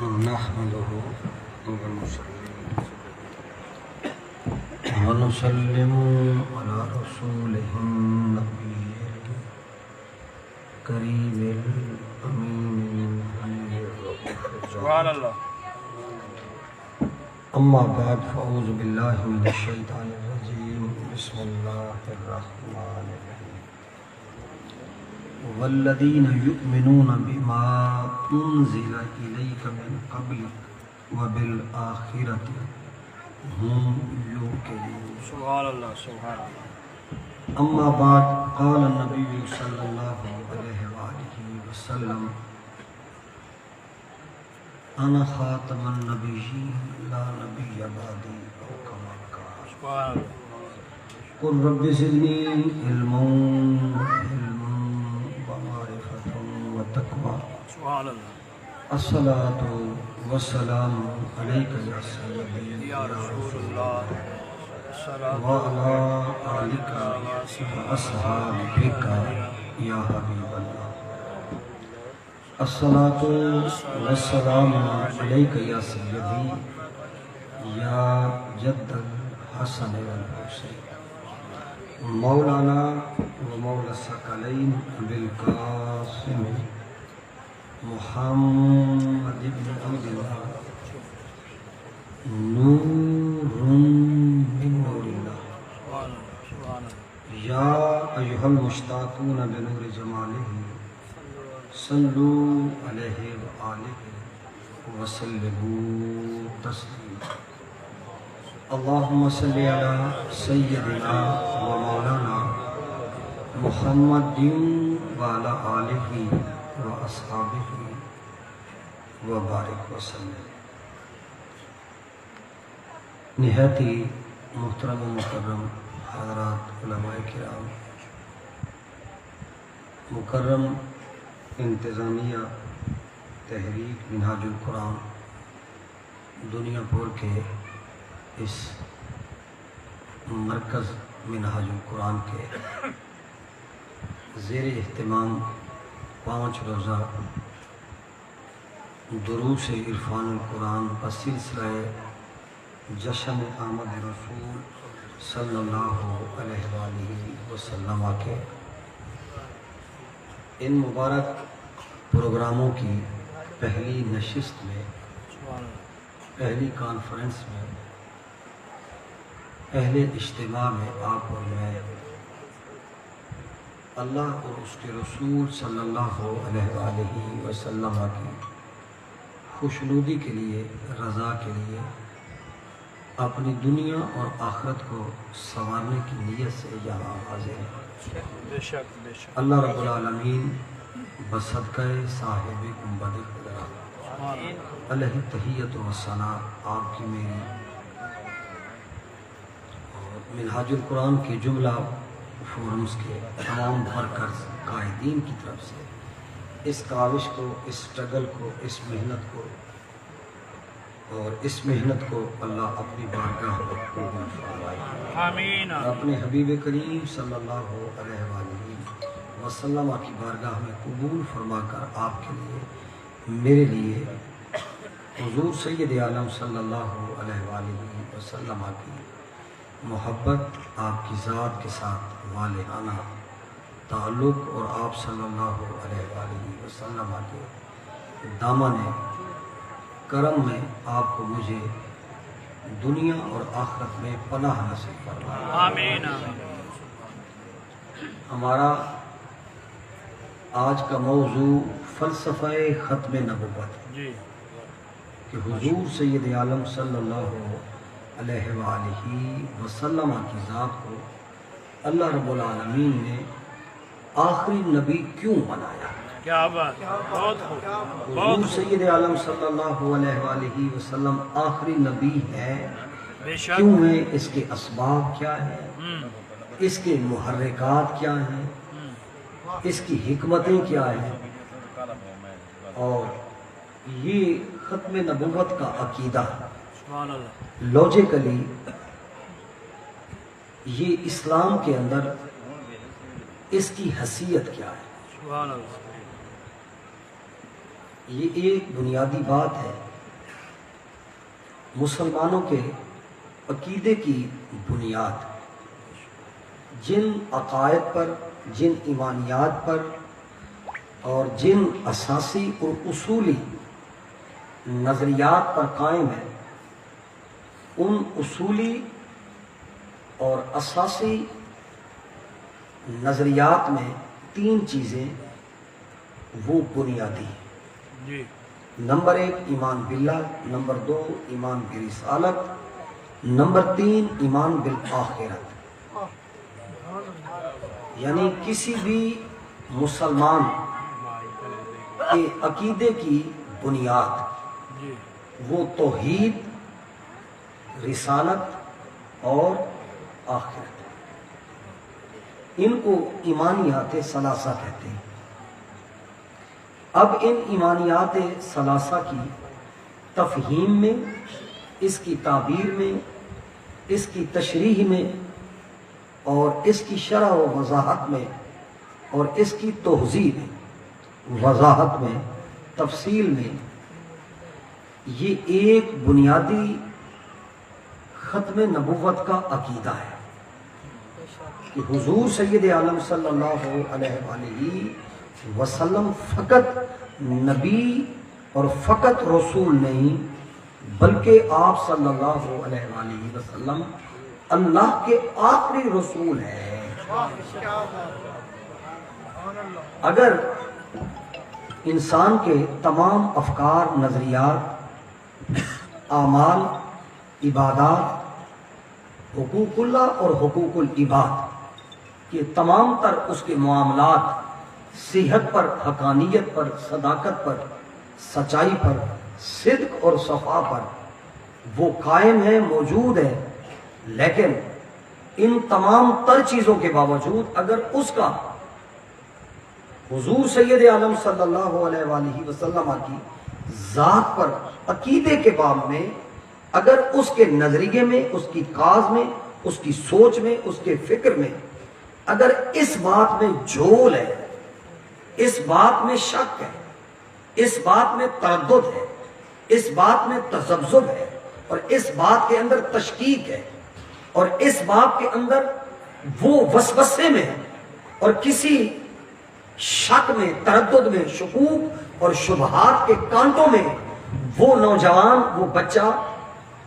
نحمده ونسلم على رسوله النبي الكريم الأمين سبحان اللہ. أما بعد فأعوذ بالله من الشيطان الرجيم بسم الله الرحمن الرحيم والذين يؤمنون بما أنزل إليك من قبلك وبالآخرة هم يوقنون. سبحان اللہ. سبحان اللہ. أما بعد قال النبي صلى الله عليه وآله وسلم أنا خاتم النبيين لا نبي بعدي أو كما قال. سبحان اللہ. قل رب زدني علما ومعرفة وتقوى. سبحان اللہ. الصلاة والسلام عليك يا سيدي یا رسول اللہ. السلام وعلى آلك وأصحابك يا حبيب الله. الصلاة والسلام عليك يا سيدي يا جد الحسن والحسين مولانا ومولى الثقلين بالقاسم محمد بن عبد الله نور من نور الله. سبحان اللہ. سبحان اللہ. يا أيها المشتاقون بنور جماله صلوا عليه وآله وسلموا تسليما. اللهم صل على سيدنا ومولانا محمد وعلى آله وأصحابه وبارك وسلم. نہایت ہی محترم و مکرم حضرات علماء کرام، مکرم انتظامیہ تحریک منہاج القرآن دنیا پور کے اس مرکز منہاج القرآن کے زیر اہتمام 5 روزہ دروس عرفان القرآن کا سلسلہ جشن آمد رسول صلی اللہ علیہ وآلہ وسلم کے ان مبارک پروگراموں کی پہلی نشست میں، سبحان اللہ. پہلی کانفرنس میں، پہلے اجتماع میں آپ اور میں اللہ اور اس کے رسول صلی اللہ علیہ وآلہ وسلم کی خوشنودی کے لیے، رضا کے لیے، اپنی دنیا اور آخرت کو سنوارنے کی نیت سے یہاں حاضر ہیں. بے شک. بے شک. اللہ رب العالمین بصدقہ صاحب گنبد خضرا سبحان اللہ. علیہ تحیت و ثنا آپ کی میری اور منہاج القرآن کے جملہ فورمز کے تمام ورکرز قائدین کی طرف سے اس کاوش کو، اس سٹرگل کو، اس محنت کو اللہ اپنی بارگاہ میں قبول فرمائے. آمین. اپنے حبیب کریم صلی اللہ علیہ وآلہ وسلم کی بارگاہ میں قبول فرما کر آپ کے لیے، میرے لیے حضور سید عالم صلی اللہ علیہ وآلہ وسلم کی محبت، آپ کی ذات کے ساتھ والہانہ تعلق اور آپ صلی اللہ علیہ وآلہ وسلم کے دامن کرم میں آپ کو مجھے دنیا اور آخرت میں پناہ نصیب فرمائے. آمین. ہمارا آج کا موضوع فلسفہ ختم نبوت ہے جی. کہ حضور سید عالم صلی اللہ علیہ وآلہ وسلم کی ذات کو اللہ رب العالمین نے آخری نبی کیوں بنایا. کیا بات. بہت خوب. حضور سید عالم صلی اللہ علیہ وآلہ وسلم آخری نبی ہے. بے شک. کیوں ہے؟ اس کے اسباب کیا ہیں، ہم. اس کے محرکات کیا ہیں، اس کی حکمتیں کیا ہیں، اور یہ ختم نبوت کا عقیدہ سبحان اللہ. لاجیکلی یہ اسلام کے اندر اس کی حیثیت کیا ہے. سبحان اللہ. یہ ایک بنیادی بات ہے مسلمانوں کے عقیدے کی بنیاد، جن عقائد پر، جن ایمانیات پر اور جن اساسی اور اصولی نظریات پر قائم ہے، ان اصولی اور اساسی نظریات میں 3 چیزیں وہ بنیادی ہیں۔ جی نمبر 1 ایمان باللہ، نمبر 2 ایمان برسالت، نمبر 3 ایمان بالآخرت۔ یعنی کسی بھی مسلمان کے عقیدے کی بنیاد جی وہ توحید، رسالت اور آخرت، ان کو ایمانیات ثلاثہ کہتے ہیں۔ اب ان ایمانیات ثلاثہ کی تفہیم میں، اس کی تعبیر میں، اس کی تشریح میں اور اس کی شرح و وضاحت میں اور اس کی توضیح میں، وضاحت میں، تفصیل میں، یہ ایک بنیادی ختم نبوت کا عقیدہ ہے کہ حضور سید عالم صلی اللہ علیہ وآلہ وسلم فقط نبی اور فقط رسول نہیں، بلکہ آپ صلی اللہ علیہ وآلہ وسلم اللہ کے آخری رسول ہیں۔ اگر انسان کے تمام افکار، نظریات، اعمال، عبادات، حقوق اللہ اور حقوق العباد، یہ تمام تر اس کے معاملات صحت پر، حقانیت پر، صداقت پر، سچائی پر، صدق اور صفا پر وہ قائم ہے، موجود ہے، لیکن ان تمام تر چیزوں کے باوجود اگر اس کا حضور سید عالم صلی اللہ علیہ وآلہ وسلم کی ذات پر عقیدے کے باب میں، اگر اس کے نظریے میں، اس کی کاز میں، اس کی سوچ میں، اس کے فکر میں اگر اس بات میں جھول ہے، اس بات میں شک ہے، اس بات میں تردد ہے، اس بات میں تذبذب ہے، اور اس بات کے اندر تشکیک ہے، اور اس بات کے اندر وہ وسوسے میں اور کسی شک میں، تردد میں، شکوک اور شبہات کے کانٹوں میں وہ نوجوان، وہ بچہ،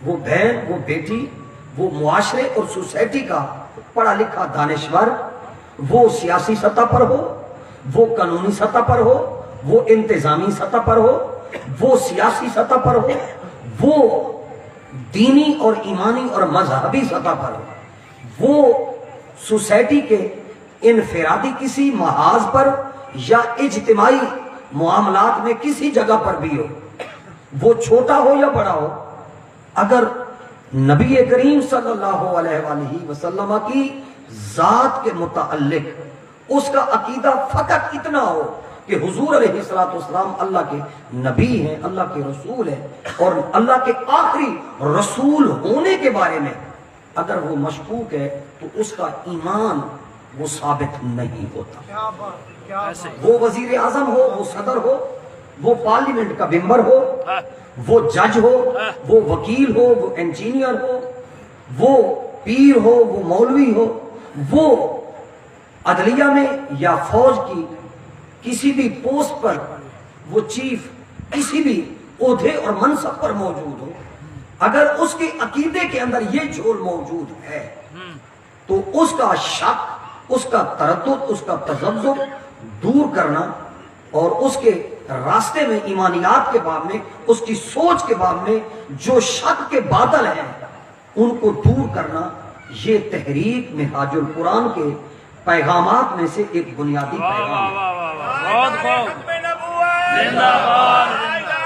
وہ بہن، وہ بیٹی، وہ معاشرے اور سوسائٹی کا پڑھا لکھا دانشور، وہ سیاسی سطح پر ہو، وہ قانونی سطح پر ہو، وہ انتظامی سطح پر ہو، وہ سیاسی سطح پر ہو، وہ دینی اور ایمانی اور مذہبی سطح پر ہو، وہ سوسائٹی کے انفرادی کسی محاذ پر یا اجتماعی معاملات میں کسی جگہ پر بھی ہو، وہ چھوٹا ہو یا بڑا ہو، اگر نبی کریم صلی اللہ علیہ وآلہ وسلم کی ذات کے متعلق اس کا عقیدہ فقط اتنا ہو کہ حضور علیہ السلام اللہ کے نبی ہیں، اللہ کے رسول ہیں، اور اللہ کے آخری رسول ہونے کے بارے میں اگر وہ مشکوک ہے تو اس کا ایمان وہ ثابت نہیں ہوتا۔ ایسے وہ وزیر اعظم ہو، وہ صدر ہو، وہ پارلیمنٹ کا ممبر ہو، وہ جج ہو، وہ وکیل ہو، وہ انجینئر ہو، وہ پیر ہو، وہ مولوی ہو، وہ عدلیہ میں یا فوج کی کسی بھی پوسٹ پر، وہ چیف کسی بھی عہدے اور منصب پر موجود ہو، اگر اس کے عقیدے کے اندر یہ جھول موجود ہے تو اس کا شک، اس کا تردد، اس کا تذبذب دور کرنا اور اس کے راستے میں ایمانیات کے باب میں، اس کی سوچ کے باب میں جو شک کے بادل ہیں ان کو دور کرنا، یہ تحریک منہاج القرآن کے پیغامات میں سے ایک بنیادی پیغام ہے۔ بہت خوب، زندہ باد،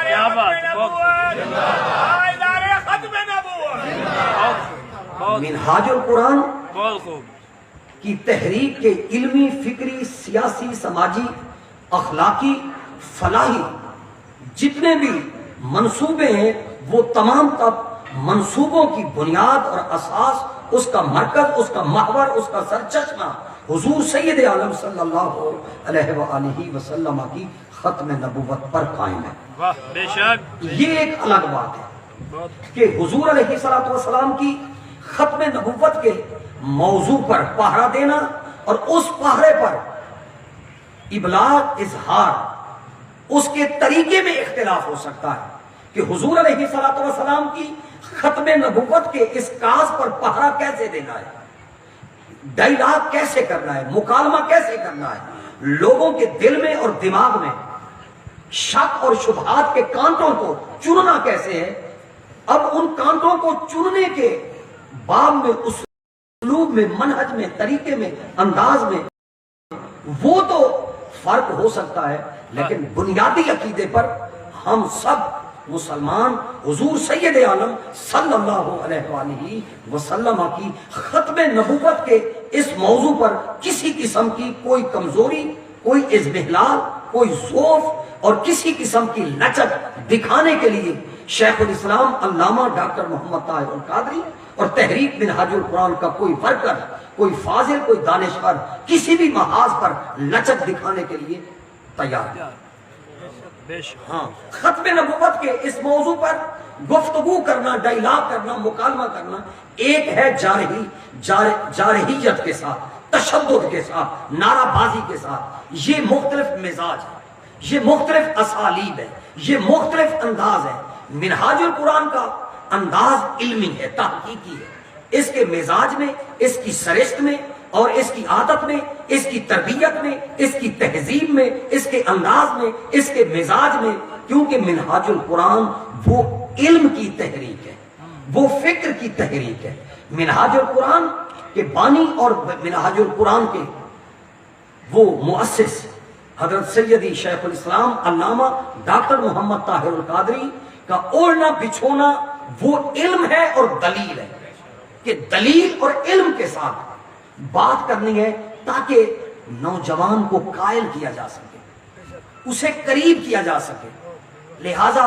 کیا بات، بہت خوب، بہت منہاج القرآن بہت خوب، کی تحریک کے علمی، فکری، سیاسی، سماجی، اخلاقی، فلاحی جتنے بھی منصوبے ہیں وہ تمام تب منصوبوں کی بنیاد اور اساس، اس کا مرکز، اس کا محور، اس کا سرچشمہ حضور سید عالم صلی اللہ علیہ وآلہ وسلم کی ختم نبوت پر قائم ہے۔ واہ، بے شک، یہ ایک الگ بات ہے۔ کہ حضور علیہ السلام کی ختم نبوت کے موضوع پر پہرا دینا اور اس پہرے پر ابلاغ اظہار اس کے طریقے میں اختلاف ہو سکتا ہے کہ حضور علیہ السلام کی ختم نبوت کے اس کاز پر پہرا کیسے دینا ہے، ڈائلاگ کیسے کرنا ہے، مکالمہ کیسے کرنا ہے، لوگوں کے دل میں اور دماغ میں شک اور شبہات کے کانٹوں کو چننا کیسے ہے۔ اب ان کانٹوں کو چننے کے باب میں، اسلوب میں، منہج میں، طریقے میں، انداز میں وہ تو فرق ہو سکتا ہے، لیکن بنیادی عقیدے پر ہم سب مسلمان حضور سید عالم صلی اللہ علیہ وآلہ وسلم کی ختم نبوت کے اس موضوع پر کسی قسم کی کوئی کمزوری، کوئی اضمحلال، کوئی ضعف اور کسی قسم کی لچک دکھانے کے لیے شیخ الاسلام علامہ ڈاکٹر محمد طاہر القادری اور تحریک منہاج القرآن کا کوئی ورکر، کوئی فاضل، کوئی دانشور کسی بھی محاذ پر لچک دکھانے کے لیے تیار ہے۔ ہاں، ختم نبوت کے اس موضوع پر گفتگو کرنا، ڈائلاگ کرنا، مکالمہ کرنا ایک ہے جارحیت کے ساتھ، تشدد کے ساتھ، نعرہ بازی کے ساتھ، یہ مختلف مزاج ہے، یہ مختلف اسالیب ہے، یہ مختلف انداز ہے۔ منہاج القرآن کا انداز علمی ہے، تحقیقی ہے، اس کے مزاج میں، اس کی سرشت میں اور اس کی عادت میں، اس کی تربیت میں، اس کی تہذیب میں، اس کے انداز میں، اس کے مزاج میں، کیونکہ منہاج القرآن وہ علم کی تحریک ہے، وہ فکر کی تحریک ہے۔ منہاج القرآن کے بانی اور منہاج القرآن کے وہ مؤسس حضرت سیدی شیخ الاسلام علامہ ڈاکٹر محمد طاہر القادری کا اوڑھنا بچھونا وہ علم ہے اور دلیل ہے، کہ دلیل اور علم کے ساتھ بات کرنی ہے تاکہ نوجوان کو قائل کیا جا سکے، اسے قریب کیا جا سکے۔ لہذا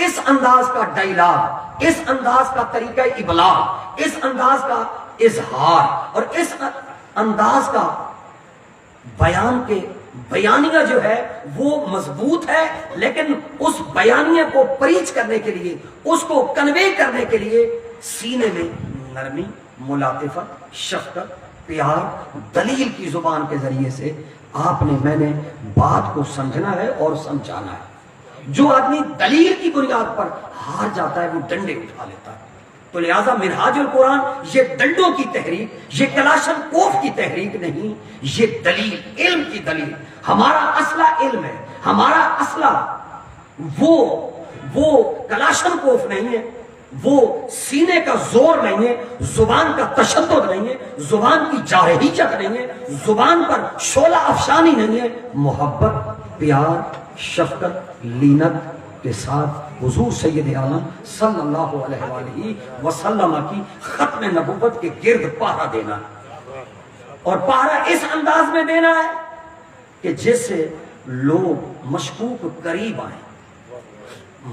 اس انداز کا ڈائلاگ، اس انداز کا طریقہ ابلاغ، اس انداز کا اظہار اور اس انداز کا بیان کے بیانیہ جو ہے وہ مضبوط ہے، لیکن اس بیانیہ کو پریچ کرنے کے لیے، اس کو کنوے کرنے کے لیے سینے میں نرمی، ملاطفت، شفقت، پیار، دلیل کی زبان کے ذریعے سے میں نے بات کو سمجھنا ہے اور سمجھانا ہے۔ جو آدمی دلیل کی بنیاد پر ہار جاتا ہے وہ ڈنڈے اٹھا لیتا ہے۔ تو لہذا منہاج القرآن یہ ڈنڈوں کی تحریک، یہ کلاشن کوف کی تحریک نہیں، یہ دلیل، علم کی دلیل۔ ہمارا اصلہ علم ہے، ہمارا اصلہ وہ کلاشن کوف نہیں ہے، وہ سینے کا زور نہیں ہے، زبان کا تشدد نہیں ہے، زبان کی جارحیت نہیں ہے، زبان پر شعلہ افشانی نہیں ہے، محبت، پیار، شفقت، لینت کے ساتھ حضور سید عالم صلی اللہ علیہ وآلہ وسلم کی ختم نبوت کے گرد پہرا دینا، اور پہرا اس انداز میں دینا ہے کہ جس سے لوگ مشکوک قریب آئیں،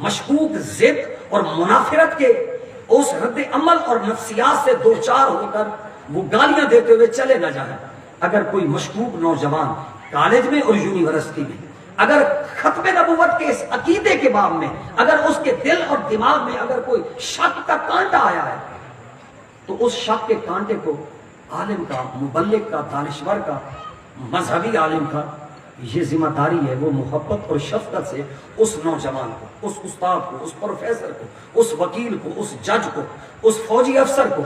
مشکوک ضد اور منافرت کے اس رد عمل اور نفسیات سے دوچار ہو کر وہ گالیاں دیتے ہوئے چلے نہ جائیں۔ اگر کوئی مشکوک نوجوان کالج میں اور یونیورسٹی میں اگر ختم نبوت کے اس عقیدے کے باب میں اگر اس کے دل اور دماغ میں اگر کوئی شک کا کانٹا آیا ہے تو اس شک کے کانٹے کو عالم کا، مبلغ کا، دانشور کا، مذہبی عالم کا یہ ذمہ داری ہے، وہ محبت اور شفقت سے اس نوجوان کو، اس استاد کو، اس پروفیسر کو، اس وکیل کو، اس جج کو، اس فوجی افسر کو،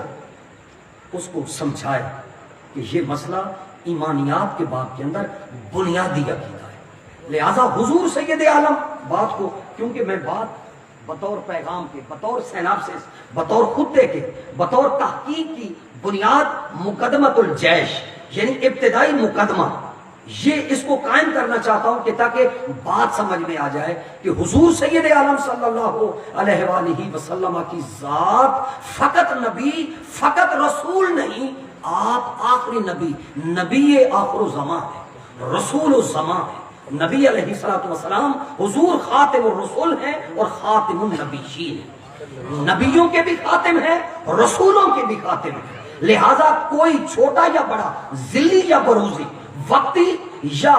اس کو سمجھائے کہ یہ مسئلہ ایمانیات کے باب کے اندر بنیادی عقیدہ ہے۔ لہذا حضور سید عالم بات کو، کیونکہ میں بات بطور پیغام کے، بطور سیناپسس، بطور خطے کے، بطور تحقیق کی بنیاد مقدمۃ الجیش یعنی ابتدائی مقدمہ، یہ اس کو قائم کرنا چاہتا ہوں کہ تاکہ بات سمجھ میں آ جائے کہ حضور سید عالم صلی اللہ علیہ وآلہ وسلم کی ذات فقط نبی، فقط رسول نہیں، آپ آخری نبی، نبی آخر الزمان ہے، رسول الزمان ہے۔ نبی علیہ السلام حضور خاتم الرسول ہیں اور خاتم النبیین ہیں، نبیوں کے بھی خاتم ہیں، رسولوں کے بھی خاتم ہیں۔ لہذا کوئی چھوٹا یا بڑا، ذلی یا بروزی، وقتی یا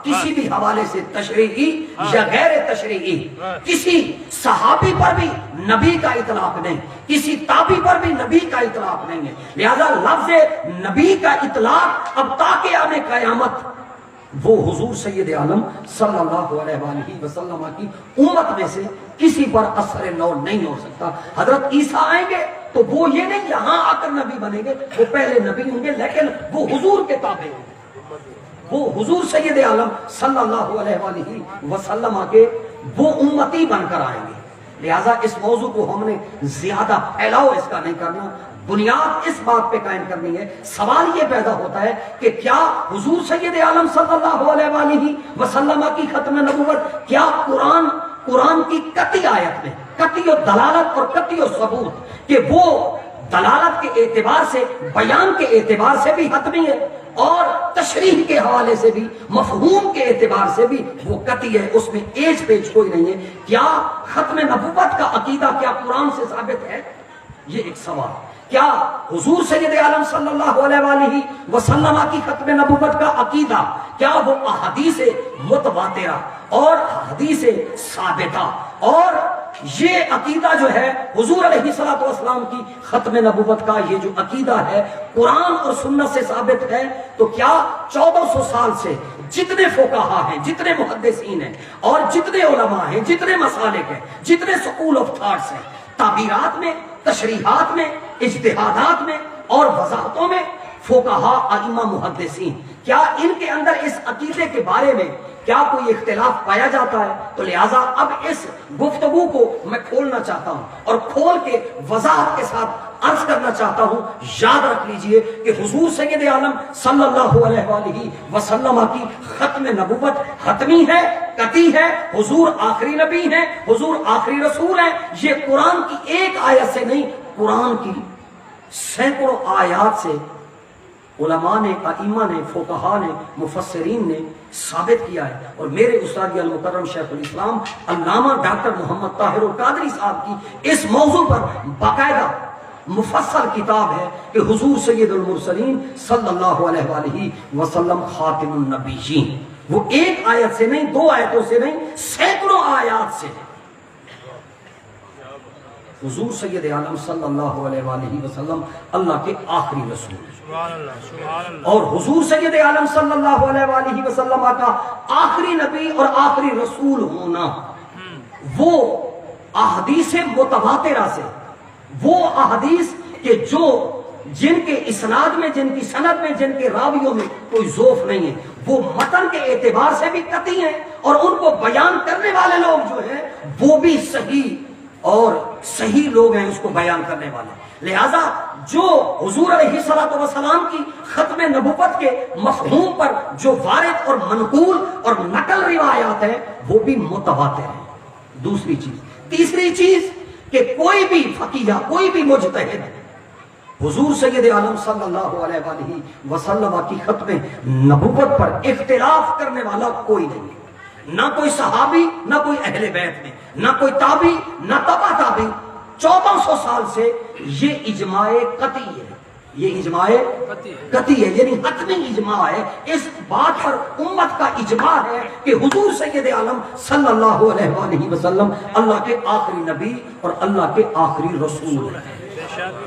کسی بھی حوالے سے تشریعی یا غیر تشریعی، کسی صحابی پر بھی نبی کا اطلاق نہیں، کسی تابعی پر بھی نبی کا اطلاق نہیں ہے۔ لہذا لفظ نبی کا اطلاق اب تا قیام قیامت وہ حضور سید عالم صلی اللہ علیہ وآلہ وسلم کی امت میں سے کسی پر اثر نو نہیں ہو سکتا۔ حضرت عیسیٰ آئیں گے تو وہ یہ نہیں یہاں آ کر نبی بنیں گے، وہ پہلے نبی ہوں گے لیکن وہ حضور کے تابع ہوں گے، وہ حضور سید عالم صلی اللہ علیہ وآلہ وسلم کے وہ امتی بن کر آئیں گے۔ لہٰذا اس موضوع کو ہم نے زیادہ پھیلاؤ اس کا نہیں کرنا، بنیاد اس بات پہ قائم کرنی ہے۔ سوال یہ پیدا ہوتا ہے کہ کیا حضور سید عالم صلی اللہ علیہ وآلہ وسلم کی ختم نبوت کیا قرآن کی قطعی آیت میں قطعی و دلالت اور قطعی و ثبوت کہ وہ دلالت کے اعتبار سے، بیان کے اعتبار سے بھی حتمی ہے اور تشریح کے حوالے سے بھی، مفہوم کے اعتبار سے بھی وہ قطعی ہے، اس میں ایج پیچ کوئی نہیں ہے۔ کیا ختم نبوت کا عقیدہ کیا قرآن سے ثابت ہے؟ یہ ایک سوال۔ کیا حضور سید عالم صلی اللہ علیہ وآلہ وسلم کی ختم نبوت کا عقیدہ کیا وہ احادیث متواترہ اور حدیث ثابتہ اور یہ عقیدہ جو ہے حضور علیہ الصلوۃ والسلام کی ختم نبوت کا یہ جو عقیدہ ہے قرآن اور سنت سے ثابت ہے؟ تو کیا 1400 سال سے جتنے فقہا ہیں، جتنے محدثین ہیں اور جتنے علماء ہیں، جتنے مسالک ہیں، جتنے سکول آف تھاٹس ہیں، تعبیرات میں، تشریحات میں، اجتہادات میں اور وضاحتوں میں، فقہا، ائمہ، محدثین، کیا ان کے اندر اس عقیدے کے بارے میں کیا کوئی اختلاف پایا جاتا ہے؟ تو لہٰذا اب اس گفتگو کو میں کھولنا چاہتا ہوں اور کھول کے وضاحت کے ساتھ عرض کرنا چاہتا ہوں۔ یاد رکھ لیجئے کہ حضور سید عالم صلی اللہ علیہ وآلہ وسلم کی ختم نبوت حتمی ہے، قطعی ہے، حضور آخری نبی ہیں، حضور آخری رسول ہیں۔ یہ قرآن کی ایک آیت سے نہیں، قرآن کی سینکڑوں آیات سے علماء نے، ائمہ نے، فقہا نے، مفسرین نے ثابت کیا ہے۔ اور میرے استاد المکرم شیخ الاسلام علامہ ڈاکٹر محمد طاہر القادری صاحب کی اس موضوع پر باقاعدہ مفصل کتاب ہے کہ حضور سید المرسلین صلی اللہ علیہ وآلہ وسلم خاتم النبیین، وہ ایک آیت سے نہیں، دو آیتوں سے نہیں، سینکڑوں آیات سے حضور سید عالم صلی اللہ علیہ وآلہ وسلم اللہ کے آخری رسول، اور حضور سید عالم صلی اللہ علیہ وآلہ وسلم کا آخری نبی اور آخری رسول ہونا وہ احادیث متواترہ سے، وہ احادیث کہ جو جن کے اسناد میں، جن کی سند میں، جن کے راویوں میں کوئی ضعف نہیں ہے، وہ متن کے اعتبار سے بھی قطعی ہیں اور ان کو بیان کرنے والے لوگ جو ہیں وہ بھی صحیح اور صحیح لوگ ہیں اس کو بیان کرنے والے۔ لہذا جو حضور علیہ الصلوۃ والسلام کی ختم نبوت کے مفہوم پر جو وارد اور منقول اور نقل روایات ہیں وہ بھی متواتر ہیں۔ دوسری چیز، تیسری چیز کہ کوئی بھی فقیہ، کوئی بھی مجتہد حضور سید عالم صلی اللہ علیہ وآلہ وسلم کی ختم نبوت پر اختلاف کرنے والا کوئی نہیں ہے، نہ کوئی صحابی، نہ کوئی اہل بیت میں، نہ کوئی تابعی، نہ تبع تابعی۔ 1400 سال سے یہ اجماع قطعی ہے، یہ اجماع قطعی ہے، یعنی حتمی اجماع ہے۔ اس بات پر امت کا اجماع ہے کہ حضور سید عالم صلی اللہ علیہ وآلہ وسلم اللہ کے آخری نبی اور اللہ کے آخری رسول ہیں۔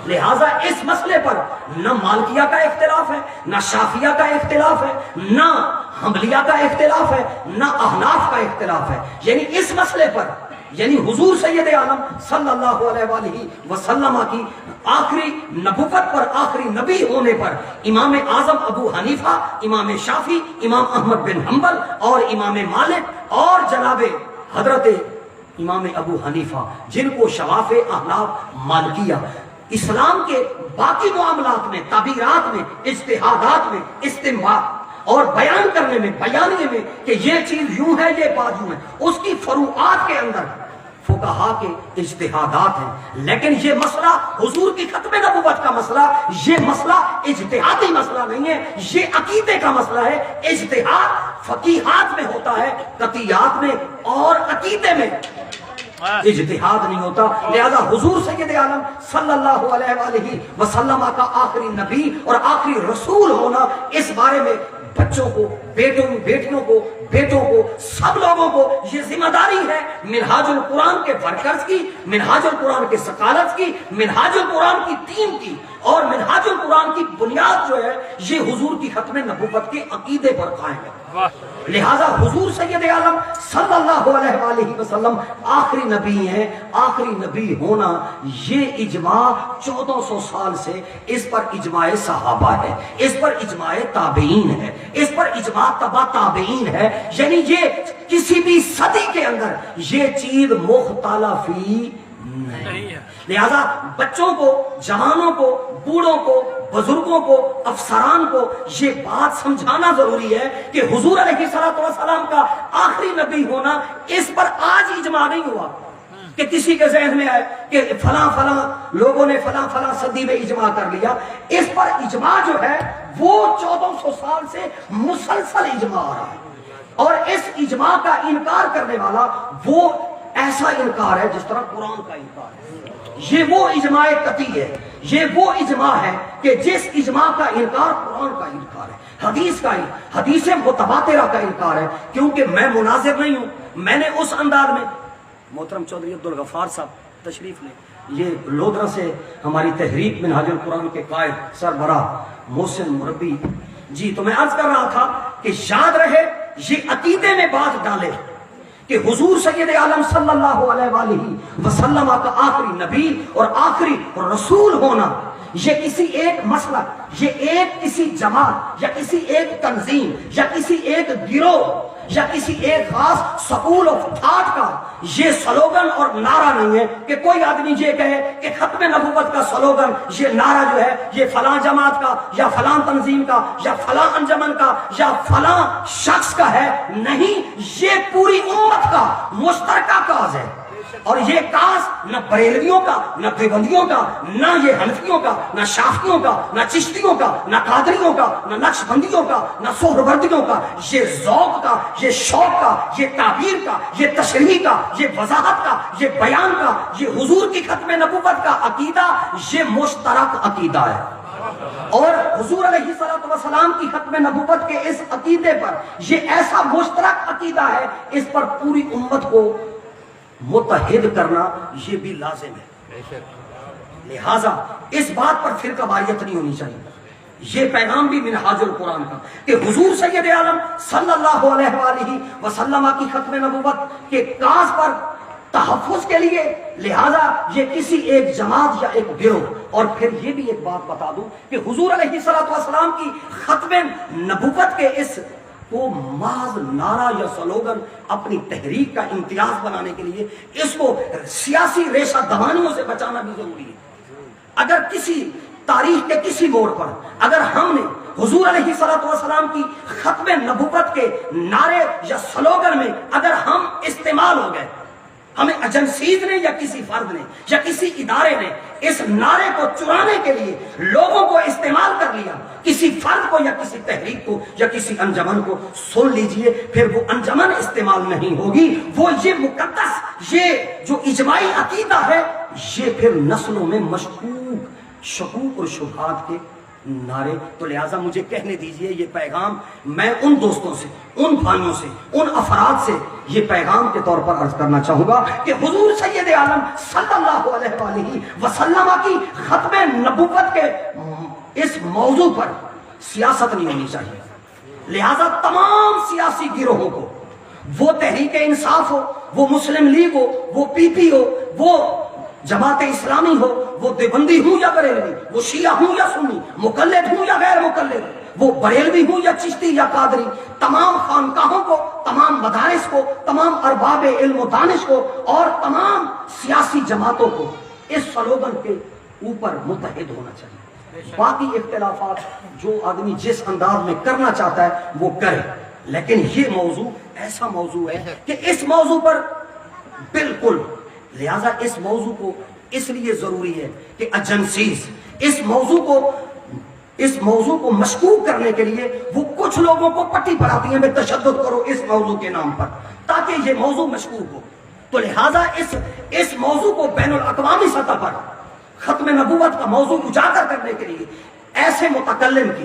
لہٰذا اس مسئلے پر نہ مالکیہ کا اختلاف ہے، نہ شافعیہ کا اختلاف ہے، نہ حنبلیہ کا اختلاف ہے، نہ احناف کا اختلاف ہے۔ یعنی اس مسئلے پر، یعنی حضور سید عالم صلی اللہ علیہ وآلہ وسلم کی آخری نبوت پر، آخری نبی ہونے پر امام اعظم ابو حنیفہ، امام شافعی، امام احمد بن حنبل اور امام مالک اور جناب حضرت امام ابو حنیفہ، جن کو شواف، احناف، مالکیہ اسلام کے باقی معاملات میں، تعبیرات میں، اجتہادات میں، استنباط اور بیان کرنے میں، بیانیے میں کہ یہ چیز یوں ہے، یہ بات یوں ہے، اس کی فروعات کے اندر فقہا کے اجتہادات ہیں۔ لیکن یہ مسئلہ حضور کی ختم نبوت کا مسئلہ، یہ مسئلہ اجتہادی مسئلہ نہیں ہے، یہ عقیدے کا مسئلہ ہے۔ اجتہاد فقیہات میں ہوتا ہے، قطعیات میں اور عقیدے میں اجتہاد نہیں ہوتا۔ لہذا حضور سید عالم صلی اللہ علیہ وآلہ وسلم کا آخری نبی اور آخری رسول ہونا، اس بارے میں بچوں کو، بیٹوں بیٹیوں کو، بیٹوں کو، سب لوگوں کو یہ ذمہ داری ہے منہاج القرآن کے ورکرز کی، منہاج القرآن کے سکالرز کی، منہاج القرآن کی ٹیم کی، اور منہاج القرآن کی بنیاد جو ہے یہ حضور کی ختم نبوت کے عقیدے پر قائم ہے۔ لہذا حضور سید عالم صلی اللہ علیہ وآلہ وسلم آخری نبی ہیں، آخری نبی ہونا یہ اجماع 1400 سال سے اس پر اجماع صحابہ ہے، اس پر اجماع تابعین ہے، اس پر اجماع تبع تابعین ہے، یعنی یہ کسی بھی صدی کے اندر یہ چیز مختلفی نہیں ہے۔ لہذا بچوں کو، جوانوں کو، بوڑھوں کو، بزرگوں کو، افسران کو یہ بات سمجھانا ضروری ہے کہ حضور علیہ السلام کا آخری نبی ہونا اس پر آج اجماع نہیں ہوا کہ کسی کے ذہن میں آئے کہ فلاں فلاں لوگوں نے فلاں فلاں صدی میں اجماع کر لیا۔ اس پر اجماع جو ہے وہ 1400 سال سے مسلسل اجماع آ رہا ہے، اور اس اجماع کا انکار کرنے والا وہ ایسا انکار ہے جس طرح قرآن کا انکار ہے۔ یہ وہ اجماع قطعی ہے، یہ وہ اجماع ہے کہ جس اجماع کا انکار قرآن کا انکار ہے، حدیث متواترہ کا انکار ہے۔ کیونکہ میں مناظر نہیں ہوں، میں نے اس انداز میں، محترم چودھری عبدالغفار صاحب تشریف لیں، یہ لودھرا سے ہماری تحریک منہاج القرآن کے قائد سربراہ محسن مربی جی، تو میں عرض کر رہا تھا کہ یاد رہے یہ عقیدے میں بات ڈالے کہ حضور سید عالم صلی اللہ علیہ وآلہ وسلم کا آخری نبی اور آخری رسول ہونا یہ کسی ایک مسلک، یہ ایک کسی جماعت یا کسی ایک تنظیم یا کسی ایک گروہ یا کسی ایک خاص سکول آف تھاٹ کا یہ سلوگن اور نعرہ نہیں ہے کہ کوئی آدمی یہ کہے کہ ختم نبوت کا سلوگن یہ نعرہ جو ہے یہ فلاں جماعت کا یا فلاں تنظیم کا یا فلاں انجمن کا یا فلاں شخص کا ہے۔ نہیں، یہ پوری امت کا مشترکہ کاز ہے، اور یہ کاز نہ بریلویوں کا، نہ دیوبندیوں کا، نہ یہ حنفیوں کا، نہ شافعیوں کا، نہ چشتیوں کا، نہ قادریوں کا، نہ نقشبندیوں کا، نہ سہروردیوں کا، یہ ذوق کا، یہ شوق کا، یہ تعبیر کا، یہ تشریح کا، یہ وضاحت کا، یہ بیان کا، یہ حضور کی ختم نبوت کا عقیدہ یہ مشترک عقیدہ ہے۔ اور حضور علیہ السلام کی ختم نبوت کے اس عقیدے پر یہ ایسا مشترک عقیدہ ہے، اس پر پوری امت کو متحد کرنا یہ بھی لازم ہے۔ لہذا اس بات پر فرقہ واریت نہیں ہونی چاہیے۔ یہ پیغام بھی منہاج القرآن کا کہ حضور سید عالم صلی اللہ علیہ وآلہ وسلم کی ختم نبوت کے کاز پر تحفظ کے لیے، لہذا یہ کسی ایک جماعت یا ایک گروہ، اور پھر یہ بھی ایک بات بتا دوں کہ حضور علیہ السلام کی ختم نبوت کے اس کو محض نعرہ یا سلوگن اپنی تحریک کا امتیاز بنانے کے لیے اس کو سیاسی ریشہ دوانیوں سے بچانا بھی ضروری ہے۔ اگر کسی تاریخ کے کسی موڑ پر اگر ہم نے حضور علیہ السلام کی ختم نبوت کے نعرے یا سلوگن میں اگر ہم استعمال ہو گئے، ہمیں ایجنسیز نے یا کسی فرد نے یا کسی ادارے نے اس نعرے کو چرانے کے لیے لوگوں کو استعمال کر لیا، کسی فرد کو یا کسی تحریک کو یا کسی انجمن کو، سن لیجئے پھر وہ انجمن استعمال نہیں ہوگی، وہ یہ مقدس یہ جو اجماعی عقیدہ ہے یہ پھر نسلوں میں مشکوک، شکوک اور شبہات کے نعرے۔ تو لہٰذا مجھے کہنے دیجئے یہ پیغام میں ان دوستوں سے، ان بھائیوں سے، ان افراد سے یہ پیغام کے طور پر عرض کرنا چاہوں گا کہ حضور سید عالم صلی اللہ علیہ وآلہ وسلم کی ختم نبوت کے اس موضوع پر سیاست نہیں ہونی چاہیے۔ لہذا تمام سیاسی گروہوں کو، وہ تحریک انصاف ہو، وہ مسلم لیگ ہو، وہ پی پی ہو، وہ جماعت اسلامی ہو، وہ دیوبندی ہوں یا بریلوی، وہ شیعہ ہوں یا سنی، مقلد ہوں یا غیر مقلد، وہ بریلوی ہوں یا چشتی یا قادری، تمام خانقاہوں کو، تمام مدارس کو، تمام ارباب علم و دانش کو اور تمام سیاسی جماعتوں کو اس سلوگن کے اوپر متحد ہونا چاہیے۔ باقی اختلافات جو آدمی جس انداز میں کرنا چاہتا ہے وہ کرے، لیکن یہ موضوع ایسا موضوع ہے کہ اس موضوع پر بالکل، لہذا اس موضوع کو اس لیے ضروری ہے کہ ایجنسیز اس موضوع کو مشکوک کرنے کے لیے وہ کچھ لوگوں کو پٹی پڑھاتی ہیں، میں تشدد کرو اس موضوع کے نام پر تاکہ یہ موضوع مشکوک ہو۔ تو لہذا اس موضوع کو بین الاقوامی سطح پر ختم نبوت کا موضوع اجاگر کرنے کے لیے ایسے متکلم کی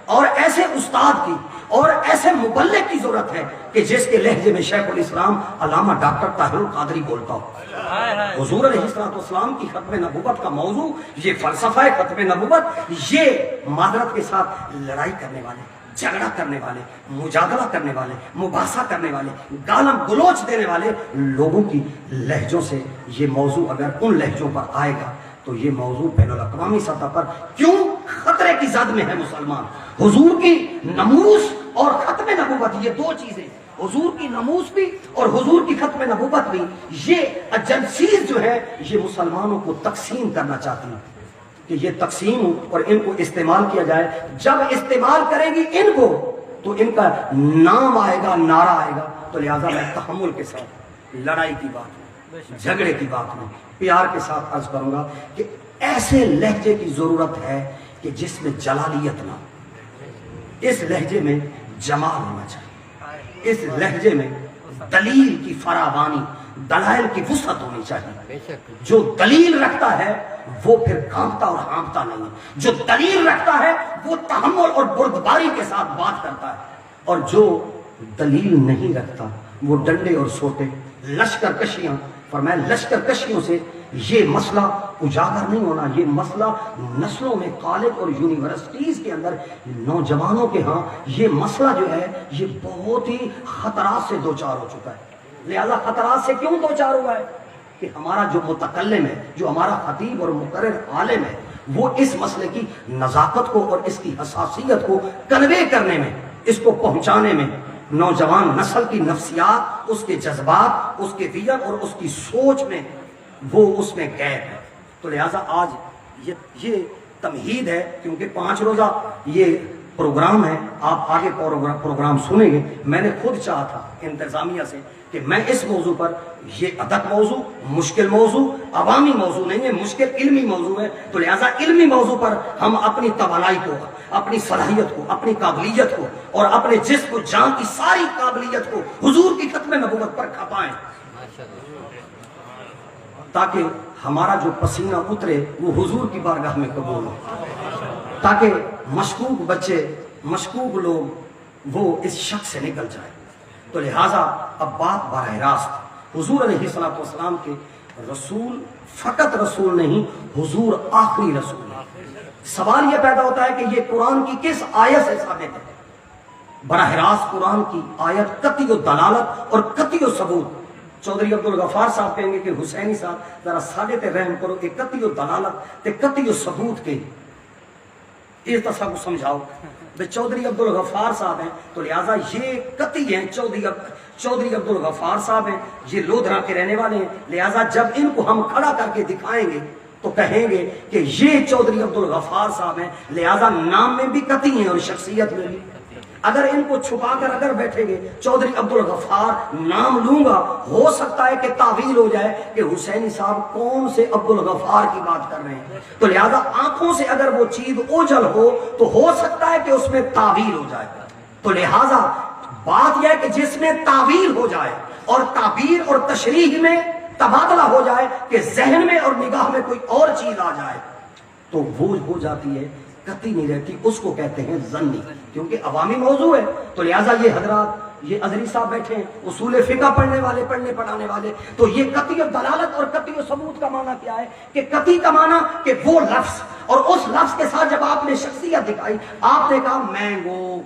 اور ایسے استاد کی اور ایسے مبلغ کی ضرورت ہے کہ جس کے لہجے میں شیخ الاسلام علامہ ڈاکٹر طاہر القادری بولتا ہو۔ حضور علیہ السلام کی ختم نبوت کا موضوع یہ فلسفہ ختم نبوت، یہ معذرت کے ساتھ لڑائی کرنے والے، جھگڑا کرنے والے، مجادلہ کرنے والے، مباحثہ کرنے والے، گالم گلوچ دینے والے لوگوں کی لہجوں سے یہ موضوع اگر ان لہجوں پر آئے گا تو یہ موضوع بین الاقوامی سطح پر کیوں خطرے کی زد میں ہے مسلمان۔ حضور کی نموس اور ختم نبوت یہ دو چیزیں، حضور کی نموس بھی اور حضور کی ختم نبوت بھی، یہ ایجنسیز جو ہے یہ مسلمانوں کو تقسیم کرنا چاہتی ہیں کہ یہ تقسیم ہو اور ان کو استعمال کیا جائے۔ جب استعمال کریں گی ان کو تو ان کا نام آئے گا، نعرہ آئے گا۔ تو لہٰذا میں تحمل کے ساتھ لڑائی کی بات میں، جھگڑے کی بات میں پیار کے ساتھ عرض کروں گا کہ ایسے لہجے کی ضرورت ہے کہ جس میں جلالیت نہ ہو، اس لہجے میں جمال ہونا چاہیے، اس لہجے میں دلیل کی فراوانی، دلائل کی وسعت ہونی چاہیے۔ جو دلیل رکھتا ہے وہ پھر کانپتا اور ہانپتا نہیں، جو دلیل رکھتا ہے وہ تحمل اور بردباری کے ساتھ بات کرتا ہے، اور جو دلیل نہیں رکھتا وہ ڈنڈے اور سوٹے، لشکر کشیاں، فرمایا لشکر کشیوں سے یہ مسئلہ اجاگر نہیں ہونا۔ یہ مسئلہ نسلوں میں کالج اور یونیورسٹیز کے اندر نوجوانوں کے ہاں یہ مسئلہ جو ہے یہ بہت ہی خطرات سے دوچار ہو چکا ہے۔ لہذا خطرات سے کیوں دوچار ہوا ہے کہ ہمارا جو متکلم ہے، جو ہمارا خطیب اور مقرر عالم ہے، وہ اس مسئلے کی نزاکت کو اور اس کی حساسیت کو کنوے کرنے میں، اس کو پہنچانے میں نوجوان نسل کی نفسیات، اس کے جذبات، اس کے ویژن اور اس کی سوچ میں وہ اس میں غیب ہے۔ تو لہٰذا آج یہ تمہید ہے، کیونکہ 5 روزہ یہ پروگرام ہے، آپ آگے پروگرام سنیں گے۔ میں نے خود چاہا تھا انتظامیہ سے کہ میں اس موضوع پر، یہ ادب موضوع، مشکل موضوع، عوامی موضوع نہیں ہے، مشکل علمی موضوع ہے، تو لہٰذا علمی موضوع پر ہم اپنی توانائی کو، اپنی صلاحیت کو، اپنی قابلیت کو اور اپنے جسم و جان کی ساری قابلیت کو حضور کی ختم نبوت پر کھپائیں، تاکہ ہمارا جو پسینہ اترے وہ حضور کی بارگاہ میں قبول ہو، تاکہ مشکوک بچے، مشکوک لوگ وہ اس شک سے نکل جائیں۔ تو لہٰذا اب بات براہ راست حضور علیہ السلام کے رسول، فقط رسول نہیں، حضور آخری رسول ہے۔ سوال یہ پیدا ہوتا ہے کہ یہ قرآن کی کس آیت سے ثابت ہے؟ براہ راست قرآن کی آیت قطعی و دلالت اور قطعی و ثبوت۔ چودھری عبدالغفار صاحب کہیں گے کہ حسینی صاحب ذرا ساڈے تے رحم کرو کہ قطعی و دلالت تے قطعی و ثبوت کے اس تصا کو سمجھاؤ۔ بھئی چودھری عبدالغفار صاحب ہیں تو لہٰذا یہ قطعی ہیں، چودھری عبدالغفار صاحب ہیں، یہ لودھرا کے رہنے والے ہیں، لہٰذا جب ان کو ہم کھڑا کر کے دکھائیں گے تو کہیں گے کہ یہ چودھری عبدالغفار صاحب ہیں، لہٰذا نام میں بھی قطعی ہیں اور شخصیت میں بھی۔ اگر ان کو چھپا کر اگر بیٹھیں گے چودھری عبدالغفار نام لوں گا، ہو سکتا ہے کہ تعویل ہو جائے کہ حسینی صاحب کون سے عبدالغفار کی بات کر رہے ہیں، تو لہذا آنکھوں سے اگر وہ چیز اوجھل ہو سکتا ہے کہ اس میں تعویل ہو جائے۔ تو لہذا بات یہ ہے کہ جس میں تعویل ہو جائے اور تعبیر اور تشریح میں تبادلہ ہو جائے کہ ذہن میں اور نگاہ میں کوئی اور چیز آ جائے تو وہ ہو جاتی ہے، قطعی نہیں رہتی، اس کو کہتے ہیں ظنی، کیونکہ عوامی موضوع ہے۔ تو لہٰذا یہ حضرات، یہ ازری صاحب بیٹھے ہیں، اصول فقہ پڑھنے والے، پڑھنے پڑھانے والے، تو یہ قطعی و دلالت اور قطعی و ثبوت کا معنی کیا ہے کہ قطعی کا معنی کہ وہ لفظ، اور اس لفظ کے ساتھ جب آپ نے شخصیت دکھائی، آپ نے کہا مینگو،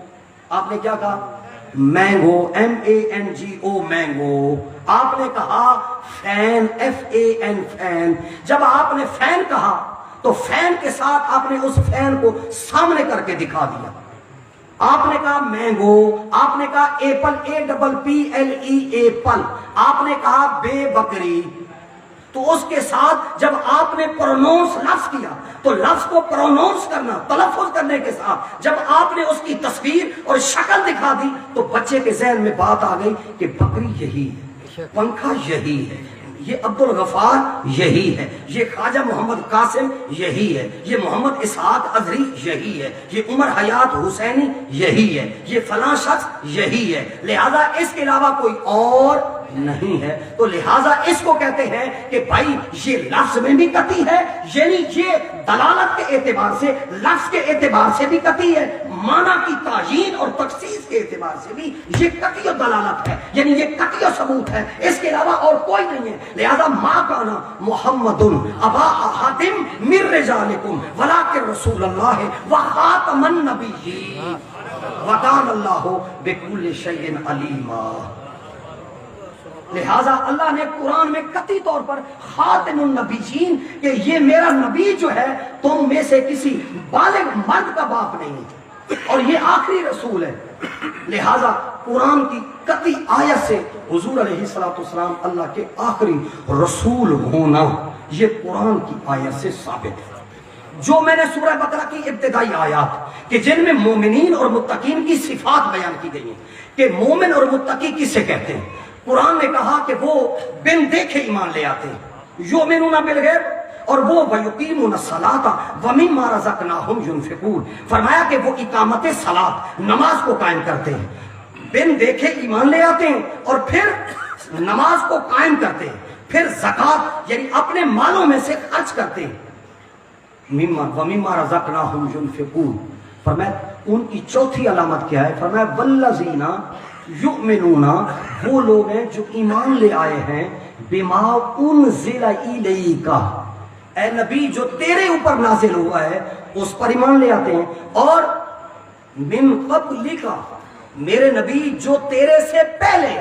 آپ نے کیا کہا؟ Mango, MANGO mango. آپ نے کہا فین، FAN فین۔ جب آپ نے فین کہا تو فین کے ساتھ آپ نے اس فین کو سامنے کر کے دکھا دیا۔ آپ نے کہا مینگو، آپ نے کہا ایپل، APPLE ایپل، آپ نے کہا بے بکری، تو اس کے ساتھ جب آپ نے پرونونس لفظ کیا تو لفظ کو پرونونس کرنا، تلفظ کرنے کے ساتھ جب آپ نے اس کی تصویر اور شکل دکھا دی تو بچے کے ذہن میں بات آ گئی کہ بکری یہی ہے، پنکھا یہی ہے، یہ عبدالغفار یہی ہے، یہ خواجہ محمد قاسم یہی ہے، یہ محمد اسحاق ازری یہی ہے، یہ عمر حیات حسینی یہی ہے، یہ فلاں شخص یہی ہے، لہذا اس کے علاوہ کوئی اور نہیں ہے. تو لہٰذا اس کو کہتے ہیں کہ بھائی یہ لفظ میں بھی قطعی ہے، یعنی یہ دلالت کے اعتبار سے، لفظ کے اعتبار سے بھی قطعی ہے، معنی کی تعیین اور تخصیص کے اعتبار سے بھی یہ قطعی و دلالت ہے، یعنی یہ قطعی و ثبوت ہے، اس کے علاوہ اور کوئی نہیں ہے. لہذا ما کان محمد ابا احد من رجالکم ولکن رسول اللہ وخاتم النبیین وکان اللہ بکل شیء علیما. لہذا اللہ نے قرآن میں قطعی طور پر خاتم النبیین کہ یہ میرا نبی جو ہے تم میں سے کسی بالغ مرد کا باپ نہیں ہے اور یہ آخری رسول ہے. لہذا قرآن کی قطعی آیت سے حضور علیہ السلام اللہ کے آخری رسول ہونا یہ قرآن کی آیت سے ثابت ہے. جو میں نے سورہ بقرہ کی ابتدائی آیات کہ جن میں مومنین اور متقین کی صفات بیان کی گئی ہیں کہ مومن اور متقی کسے کہتے ہیں، قرآن نے کہا کہ وہ بن دیکھے ایمان لے آتے ہیں، یؤمنون بالغیب، اور وہ وَيُقِيمُونَ الصَّلَاةَ وَمِمَّا رَزَقْنَاهُمْ يُنْفِقُونَ. فرمایا کہ وہ اقامت صلاۃ نماز کو قائم کرتے ہیں، بن دیکھے ایمان لے آتے ہیں اور پھر نماز کو قائم کرتے ہیں، پھر زکوٰۃ یعنی اپنے مالوں میں سے خرچ کرتے ہیں. وَمِمَّا رَزَقْنَاهُمْ يُنْفِقُونَ. فرمایا ان کی چوتھی علامت کیا ہے؟ فرمایا وَالَّذِينَ یؤمنون، وہ لوگ ہیں جو ایمان لے آئے ہیں بما انزل الیک، اے نبی جو تیرے اوپر نازل ہوا ہے اس پر ایمان لے آتے ہیں، اور من قبلک، میرے نبی جو تیرے سے پہلے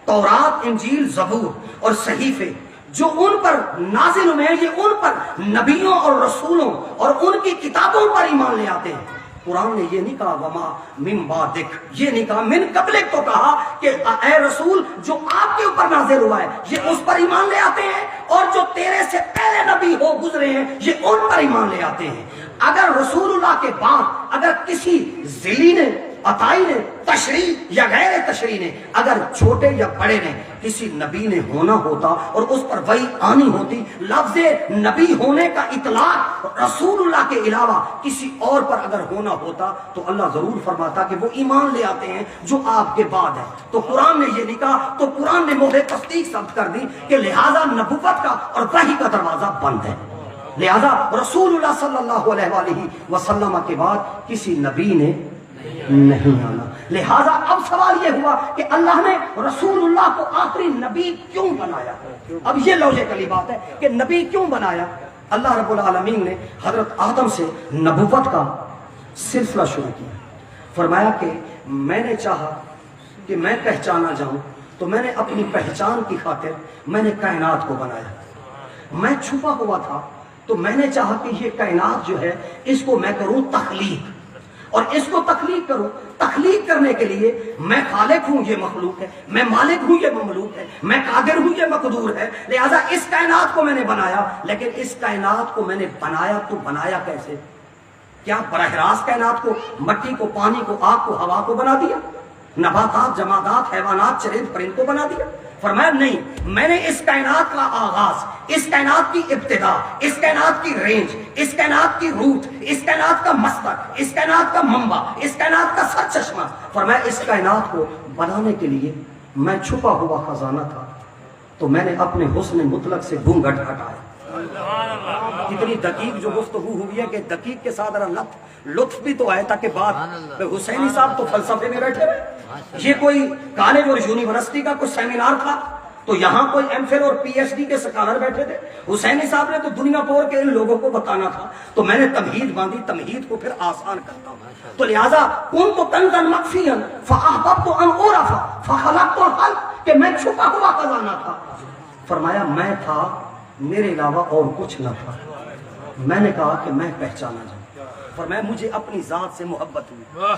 تورات انجیل زبور اور صحیفے جو ان پر نازل ہوئے ہیں یہ ان پر نبیوں اور رسولوں اور ان کی کتابوں پر ایمان لے آتے ہیں. قرآن نے یہ نہیں کہا وما من بعدک، یہ نہیں کہا من قبلک، تو کہا کہ اے رسول جو آپ کے اوپر نازل ہوا ہے یہ اس پر ایمان لے آتے ہیں، اور جو تیرے سے پہلے نبی ہو گزرے ہیں یہ ان پر ایمان لے آتے ہیں. اگر رسول اللہ کے بعد اگر کسی ذیلی نے، عطائی نے، تشریح یا غیر تشریح نے، اگر چھوٹے یا بڑے نے کسی نبی نے ہونا ہوتا اور اس پر وحی آنی ہوتی، لفظ نبی ہونے کا اطلاق رسول اللہ کے علاوہ کسی اور پر اگر ہونا ہوتا تو اللہ ضرور فرماتا کہ وہ ایمان لے آتے ہیں جو آپ کے بعد ہے. تو قرآن نے یہ نہیں کہا، تو قرآن نے مہر تصدیق ثبت کر دی کہ لہذا نبوت کا اور وحی کا دروازہ بند ہے. لہذا رسول اللہ صلی اللہ علیہ وآلہ وسلم کے بعد کسی نبی نے نہیں آنا. لہذا اب سوال یہ ہوا کہ اللہ نے رسول اللہ کو آخری نبی کیوں بنایا؟ اب یہ لاجیکلی بات ہے کہ نبی کیوں بنایا؟ اللہ رب العالمین نے حضرت آدم سے نبوت کا سلسلہ شروع کیا. فرمایا کہ میں نے چاہا کہ میں پہچانا جاؤں تو میں نے اپنی پہچان کی خاطر میں نے کائنات کو بنایا. میں چھپا ہوا تھا تو میں نے چاہا کہ یہ کائنات جو ہے اس کو میں کروں تخلیق، اور اس کو تخلیق کروں. تخلیق کرنے کے لیے میں خالق ہوں، یہ مخلوق ہے، میں مالک ہوں، یہ مملوک ہے، میں قادر ہوں، یہ مقدور ہے. لہذا اس کائنات کو میں نے بنایا. لیکن اس کائنات کو میں نے بنایا تو بنایا کیسے؟ کیا براہ راست کائنات کو، مٹی کو، پانی کو، آگ کو، ہوا کو بنا دیا؟ نباتات، جمادات، حیوانات، چرند پرند کو بنا دیا؟ فرمایا نہیں، میں نے اس کائنات کا آغاز، اس کائنات کی ابتدا، اس کائنات کی رینج، اس کائنات کی روٹ، اس کائنات کا مصدر، اس کائنات کا منبع، اس کائنات کا سر چشمہ، فرمایا اس کائنات کو بنانے کے لیے میں چھپا ہوا خزانہ تھا تو میں نے اپنے حسن مطلق سے گھونگھٹ ہٹایا. کتنی دقیق جو گفتگو ہوئی ہے کہ دقیق کے ساتھ لطف بھی تو آئے تاکہ بات. حسینی صاحب تو فلسفے میں بیٹھے ہوئے، یہ کوئی کالج اور یونیورسٹی کا کوئی سیمینار تھا تو یہاں کوئی ایم فل اور پی ایچ ڈی کے سکالر بیٹھے تھے. حسینی صاحب نے تو دنیا پور کے ان لوگوں کو بتانا تھا تو میں نے تمہید باندھی، تمہید کو پھر آسان کرتا ہوں. تو لہٰذا کنت کنزا مخفیا فاحببت ان اعرف فخلقت الخلق، کہ میں چھپا ہوا خزانہ تھا. فرمایا میں تھا، میرے علاوہ اور کچھ نہ تھا. میں نے کہا کہ میں پہچانا جاؤں. فرمایا مجھے اپنی ذات سے محبت ہوئی.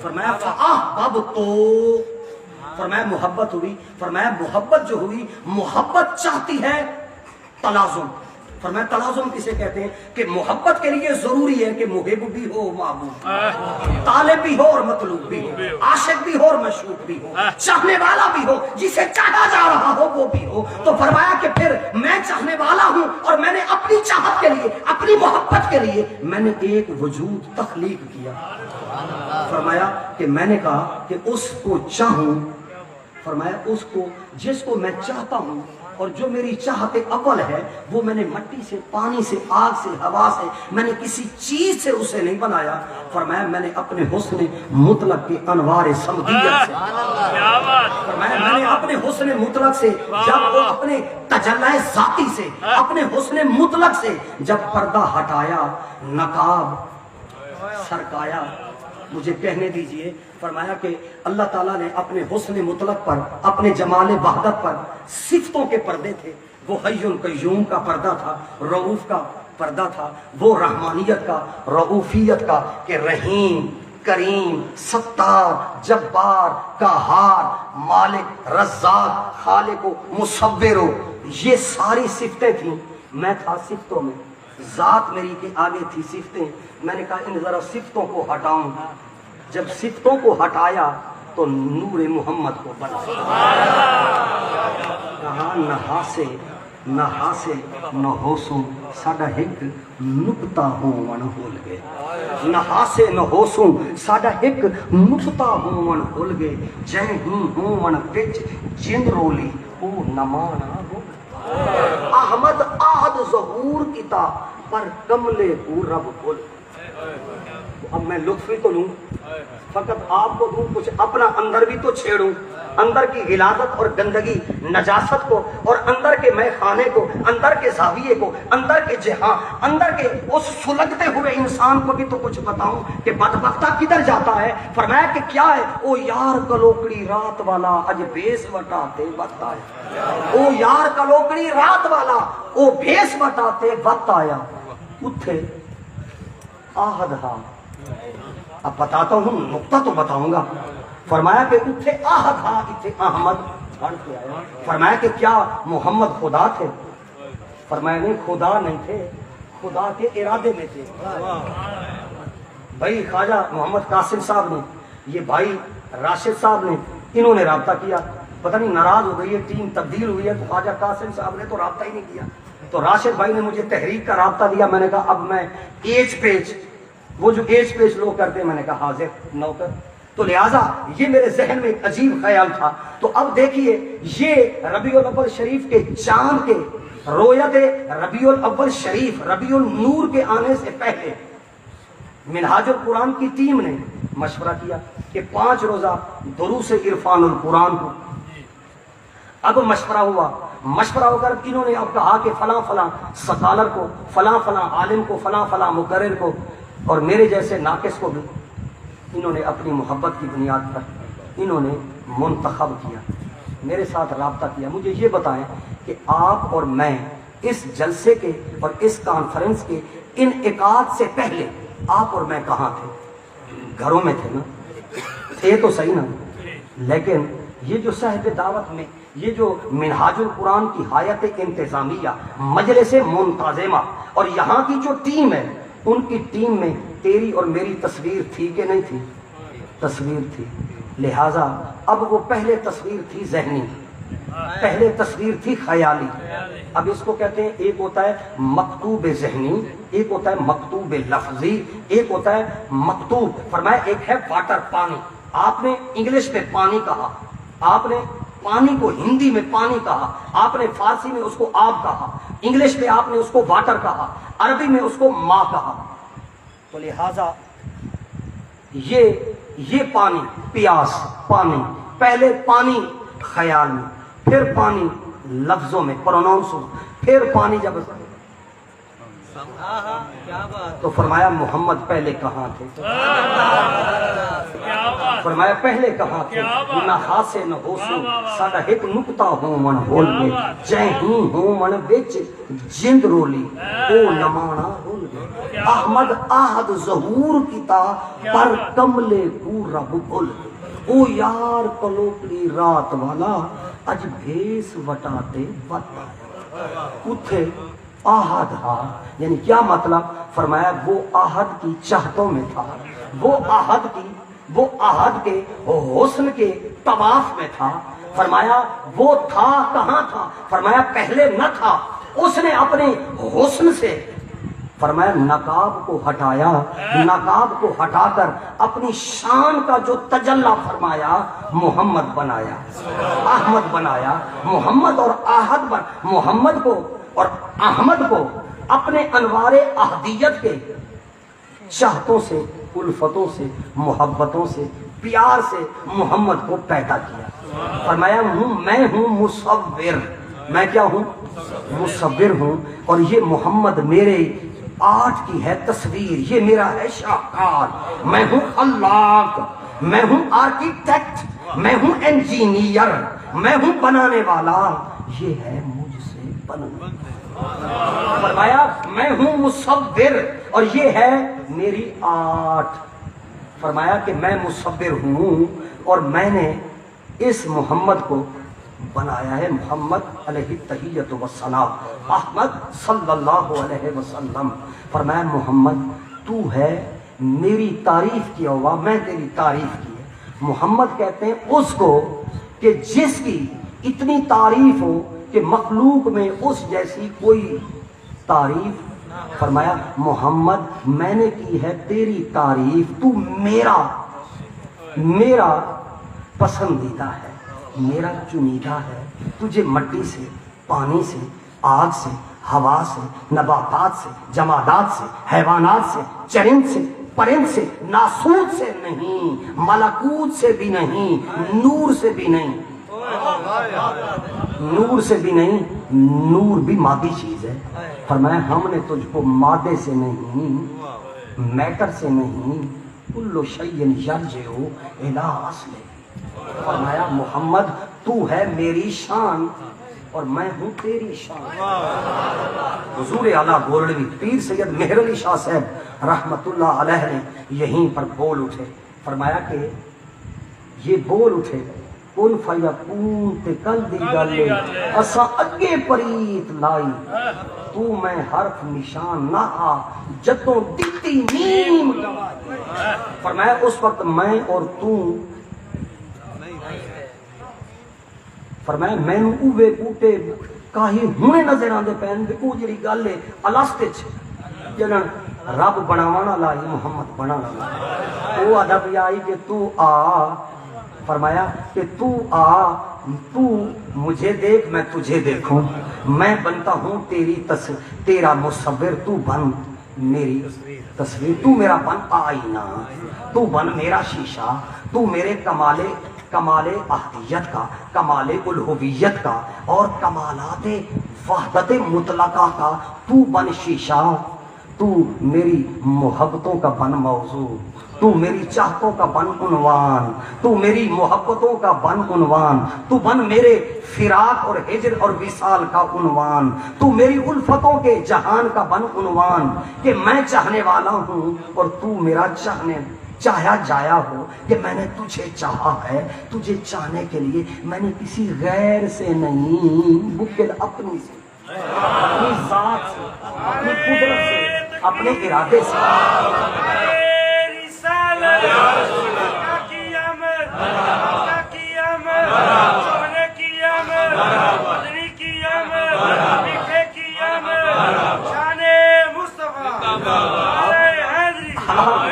فرمایا فاحببت، فرمایا محبت ہوئی. فرمایا محبت جو ہوئی، محبت چاہتی ہے تلازم. فرمایا تلازم کسے کہتے ہیں؟ کہ محبت کے لیے ضروری ہے کہ محب بھی ہو، معبود، طالب بھی ہو اور مطلوب بھی ہو، عاشق بھی ہو اور مشوق بھی ہو، چاہنے والا بھی ہو، جسے چاہا جا رہا ہو وہ بھی ہو. تو فرمایا کہ پھر میں چاہنے والا ہوں اور میں نے اپنی چاہت کے لیے، اپنی محبت کے لیے میں نے ایک وجود تخلیق کیا. فرمایا کہ میں نے کہا کہ اس کو چاہوں فرمایا اس کو جس کو میں چاہتا ہوں اور جو میری چاہت اول ہے وہ میں نے مٹی سے، پانی سے، آگ سے، ہوا سے، میں نے کسی چیز سے اسے نہیں بنایا. فرمایا میں نے اپنے حسن مطلق کے انوار صمدیت سے، فرمایا میں نے اپنے حسن مطلق سے، جب وہ اپنے تجلی ذاتی سے، اپنے حسن مطلق سے جب پردہ ہٹایا، نقاب سرکایا. مجھے کہنے دیجئے، فرمایا کہ اللہ تعالیٰ نے اپنے حسن مطلق پر، اپنے جمال وحدت پر صفتوں کے پردے تھے. وہ حی قیوم کا پردہ تھا، رؤوف کا پردہ تھا، وہ رحمانیت کا، رؤوفیت کا، کہ رحیم، کریم، ستار، جبار، قہار، مالک، رزاق، خالق و مصور، یہ ساری صفتیں تھیں. میں تھا صفتوں میں، ذات میری کے آگے تھی صفتیں. میں نے کہا ان ذرا صفتوں کو ہٹاؤں. جب صفتوں کو ہٹایا تو نور محمد کو بنا. کہا نہا سے نہ ہوسوں ساڈا ایک نقطہ ہون ہول گئے. نہا سے نہ ہوسوں ساڈا ایک نقطہ ہون ہول گئے. جے ہی ہون وچ جند رولی او نمانا ہو. احمد آہد ظہور کیتا پر کملے کو رب بھول. اب میں لطفی تو لوں، فقط آپ کو دوں، کچھ اپنا اندر بھی تو چھیڑوں. اندر کی غلاظت اور گندگی، نجاست کو، اور اندر کے میں خانے کو، اندر کے زاویے کو، اندر کے جہاں، اندر کے اس سلگتے ہوئے انسان کو بھی تو کچھ بتاؤں کہ بدبختہ کدھر جاتا ہے. فرمایا کہ کیا ہے؟ او یار کلوکڑی رات والا اج بیس وٹاتے وقت آیا. او یار کلوکڑی رات والا او بیس وٹاتے وقت آیا. اتھے آہد ہاں، اب بتاتا ہوں، نقطہ تو بتاؤں گا. فرمایا کہ اتھے آہد ہاں، اتھے احمد بن کے آیا. فرمایا کہ کیا محمد خدا تھے؟ فرمایا نہیں، خدا نہیں تھے، خدا کے ارادے میں تھے. بھائی خواجہ محمد قاسم صاحب نے، یہ بھائی راشد صاحب نے، انہوں نے رابطہ کیا. پتہ نہیں ناراض ہو گئی ہے، ٹیم تبدیل ہوئی ہے، تو خواجہ قاسم صاحب نے تو رابطہ ہی نہیں کیا. تو راشد بھائی نے مجھے تحریک کا رابطہ دیا. میں نے کہا اب میں ایج پیج، وہ جو ایج پیج لوگ کرتے ہیں، میں نے کہا حاضر نوکر. تو لہٰذا یہ میرے ذہن میں ایک عجیب خیال تھا. تو اب دیکھیے، یہ ربیع الاول شریف کے چاند کے رویت ربیع الاول شریف، ربیع النور کے آنے سے پہلے منہاج القرآن کی ٹیم نے مشورہ کیا کہ 5 روزہ دروس عرفان القرآن کو. اب مشورہ ہو کر انہوں نے اب کہا کہ فلاں فلاں سکالر کو، فلاں فلاں عالم کو، فلاں فلاں مقرر کو، اور میرے جیسے ناقص کو بھی انہوں نے اپنی محبت کی بنیاد پر انہوں نے منتخب کیا، میرے ساتھ رابطہ کیا. مجھے یہ بتائیں کہ آپ اور میں اس جلسے کے اور اس کانفرنس کے انعقاد سے پہلے آپ اور میں کہاں تھے؟ گھروں میں تھے نا؟ تھے تو صحیح نا؟ لیکن یہ جو صاحب دعوت میں، یہ جو منہاج القرآن کی حیات انتظامیہ، مجلس منتظمہ، اور یہاں کی جو ٹیم ہے، ان کی ٹیم میں تیری اور میری تصویر تھی کہ نہیں تھی؟ تصویر تھی. لہٰذا اب وہ پہلے تصویر تھی ذہنی، پہلے تصویر تھی خیالی. اب اس کو کہتے ہیں، ایک ہوتا ہے مکتوب ذہنی، ایک ہوتا ہے مکتوب لفظی، ایک ہوتا ہے مکتوب. فرمایا ایک ہے واٹر، پانی. آپ نے انگلش میں پانی کہا، آپ نے پانی کو ہندی میں پانی کہا، آپ نے فارسی میں اس کو آب کہا، انگلش میں آپ نے اس کو واٹر کہا، عربی میں اس کو ماں کہا. تو لہذا یہ پانی، پیاس، پانی، پہلے پانی خیال میں، پھر پانی لفظوں میں، پروناؤنس، پھر پانی جب، تو فرمایا محمد پہلے کہاں تھے؟ فرمایا پہلے کہاں تھے؟ نہ ہاسے نہ ہوسو ساڈا ایک نقطہ ہوں من ہول گئے. جے ہی ہوں من وچ جند رولی او نمانا ہول گئے. احمد آہد ظہور کیتا پر کملے کو رب بھول گئے. او یار کلوکڑی رات والا اج بھیس وٹاتے وتا. اتھے آہد ہا، یعنی کیا مطلب؟ فرمایا وہ آہد کی چاہتوں میں تھا، وہ آہد کے حسن کے طواف میں تھا. فرمایا وہ تھا کہاں تھا؟ فرمایا پہلے نہ تھا، اس نے اپنے حسن سے فرمایا نقاب کو ہٹایا، نقاب کو ہٹا کر اپنی شان کا جو تجلی فرمایا محمد بنایا، احمد بنایا، محمد اور احد محمد کو اور احمد کو اپنے انوار احدیت کے چاہتوں سے، الفتوں سے، محبتوں سے، پیار سے محمد کو پیدا کیا۔ فرمایا میں ہوں مصور، میں کیا ہوں؟ مصور ہوں، اور یہ محمد میرے آرٹ کی ہے تصویر، یہ میرا ہے شاہکار، میں ہوں خلاق، میں ہوں آرکیٹیکٹ، میں ہوں انجینئر، میں ہوں بنانے والا، یہ ہے مجھ سے بننا۔ فرمایا میں ہوں مصور اور یہ ہے میری آرٹ۔ فرمایا کہ میں مصور ہوں اور میں نے اس محمد کو بنایا ہے، محمد علیہ التحیۃ والسلام، احمد صلی اللہ علیہ وسلم۔ فرمایا محمد تو ہے میری تعریف کیا ہوا، میں تیری تعریف کی ہے۔ محمد کہتے ہیں اس کو کہ جس کی اتنی تعریف ہو کہ مخلوق میں اس جیسی کوئی تعریف۔ فرمایا محمد میں نے کی ہے تیری تعریف، تو میرا پسندیدہ ہے، میرا چنیدہ ہے، تجھے مٹی سے، پانی سے، آگ سے، ہوا سے، نباتات سے، جمادات سے، حیوانات سے، چرند سے، پرند سے، ناسوت سے نہیں، ملکوت سے بھی نہیں، نور سے بھی نہیں، نور سے بھی نہیں، نور بھی مادی چیز ہے۔ فرمایا ہم نے تجھ کو مادے سے نہیں، میٹر سے نہیں، کل شیء یرجع الی اصلہ۔ فرمایا محمد تو ہے میری شان اور میں ہوں تیری شان۔ حضور اعلیٰ گولڑوی پیر سید مہر علی شاہ صاحب رحمت اللہ علیہ نے یہیں پر بول اٹھے۔ فرمایا کہ یہ بول اٹھے کن فیکون تے کل دی گل اساں اگے پریت لائی، تو میں حرف نشان نہ آ جدوں دتی نیم گواہی۔ فرمایا اس وقت میں اور تو، فرمایا مینوں اوے بوٹے کاہی ہونے نظر آندے پین کہ او جڑی گل ہے الست وچ جنن رب بناونا لائی محمد بنانا لائی، او ادب آئی کہ تو آ۔ فرمایا کہ تو آ، تو مجھے دیکھ میں تجھے دیکھوں، میں بنتا ہوں تیرا مصور، تو بن میری تصویر، تو میرا بن آئینہ، تو بن میرا شیشہ، تو میرے کمال احدیت کا، کمال الہویت کا اور کمالات وحدت مطلقہ کا تو بن شیشہ، تو میری محبتوں کا بن موضوع، تو میری چاہتوں کا بن عنوان، تو میری محبتوں کا بن عنوان، تو بن میرے فراق اور ہجر اور وصال کا عنوان، تو میری الفتوں کے جہان کا بن عنوان کہ میں چاہنے والا ہوں اور تو میرا چاہیا جایا ہو، کہ میں نے تجھے چاہا ہے، تجھے چاہنے کے لیے میں نے کسی غیر سے نہیں، بلکہ اپنی سے، اپنی ذات سے، اپنی قدرت سے، اپنے ارادے سے۔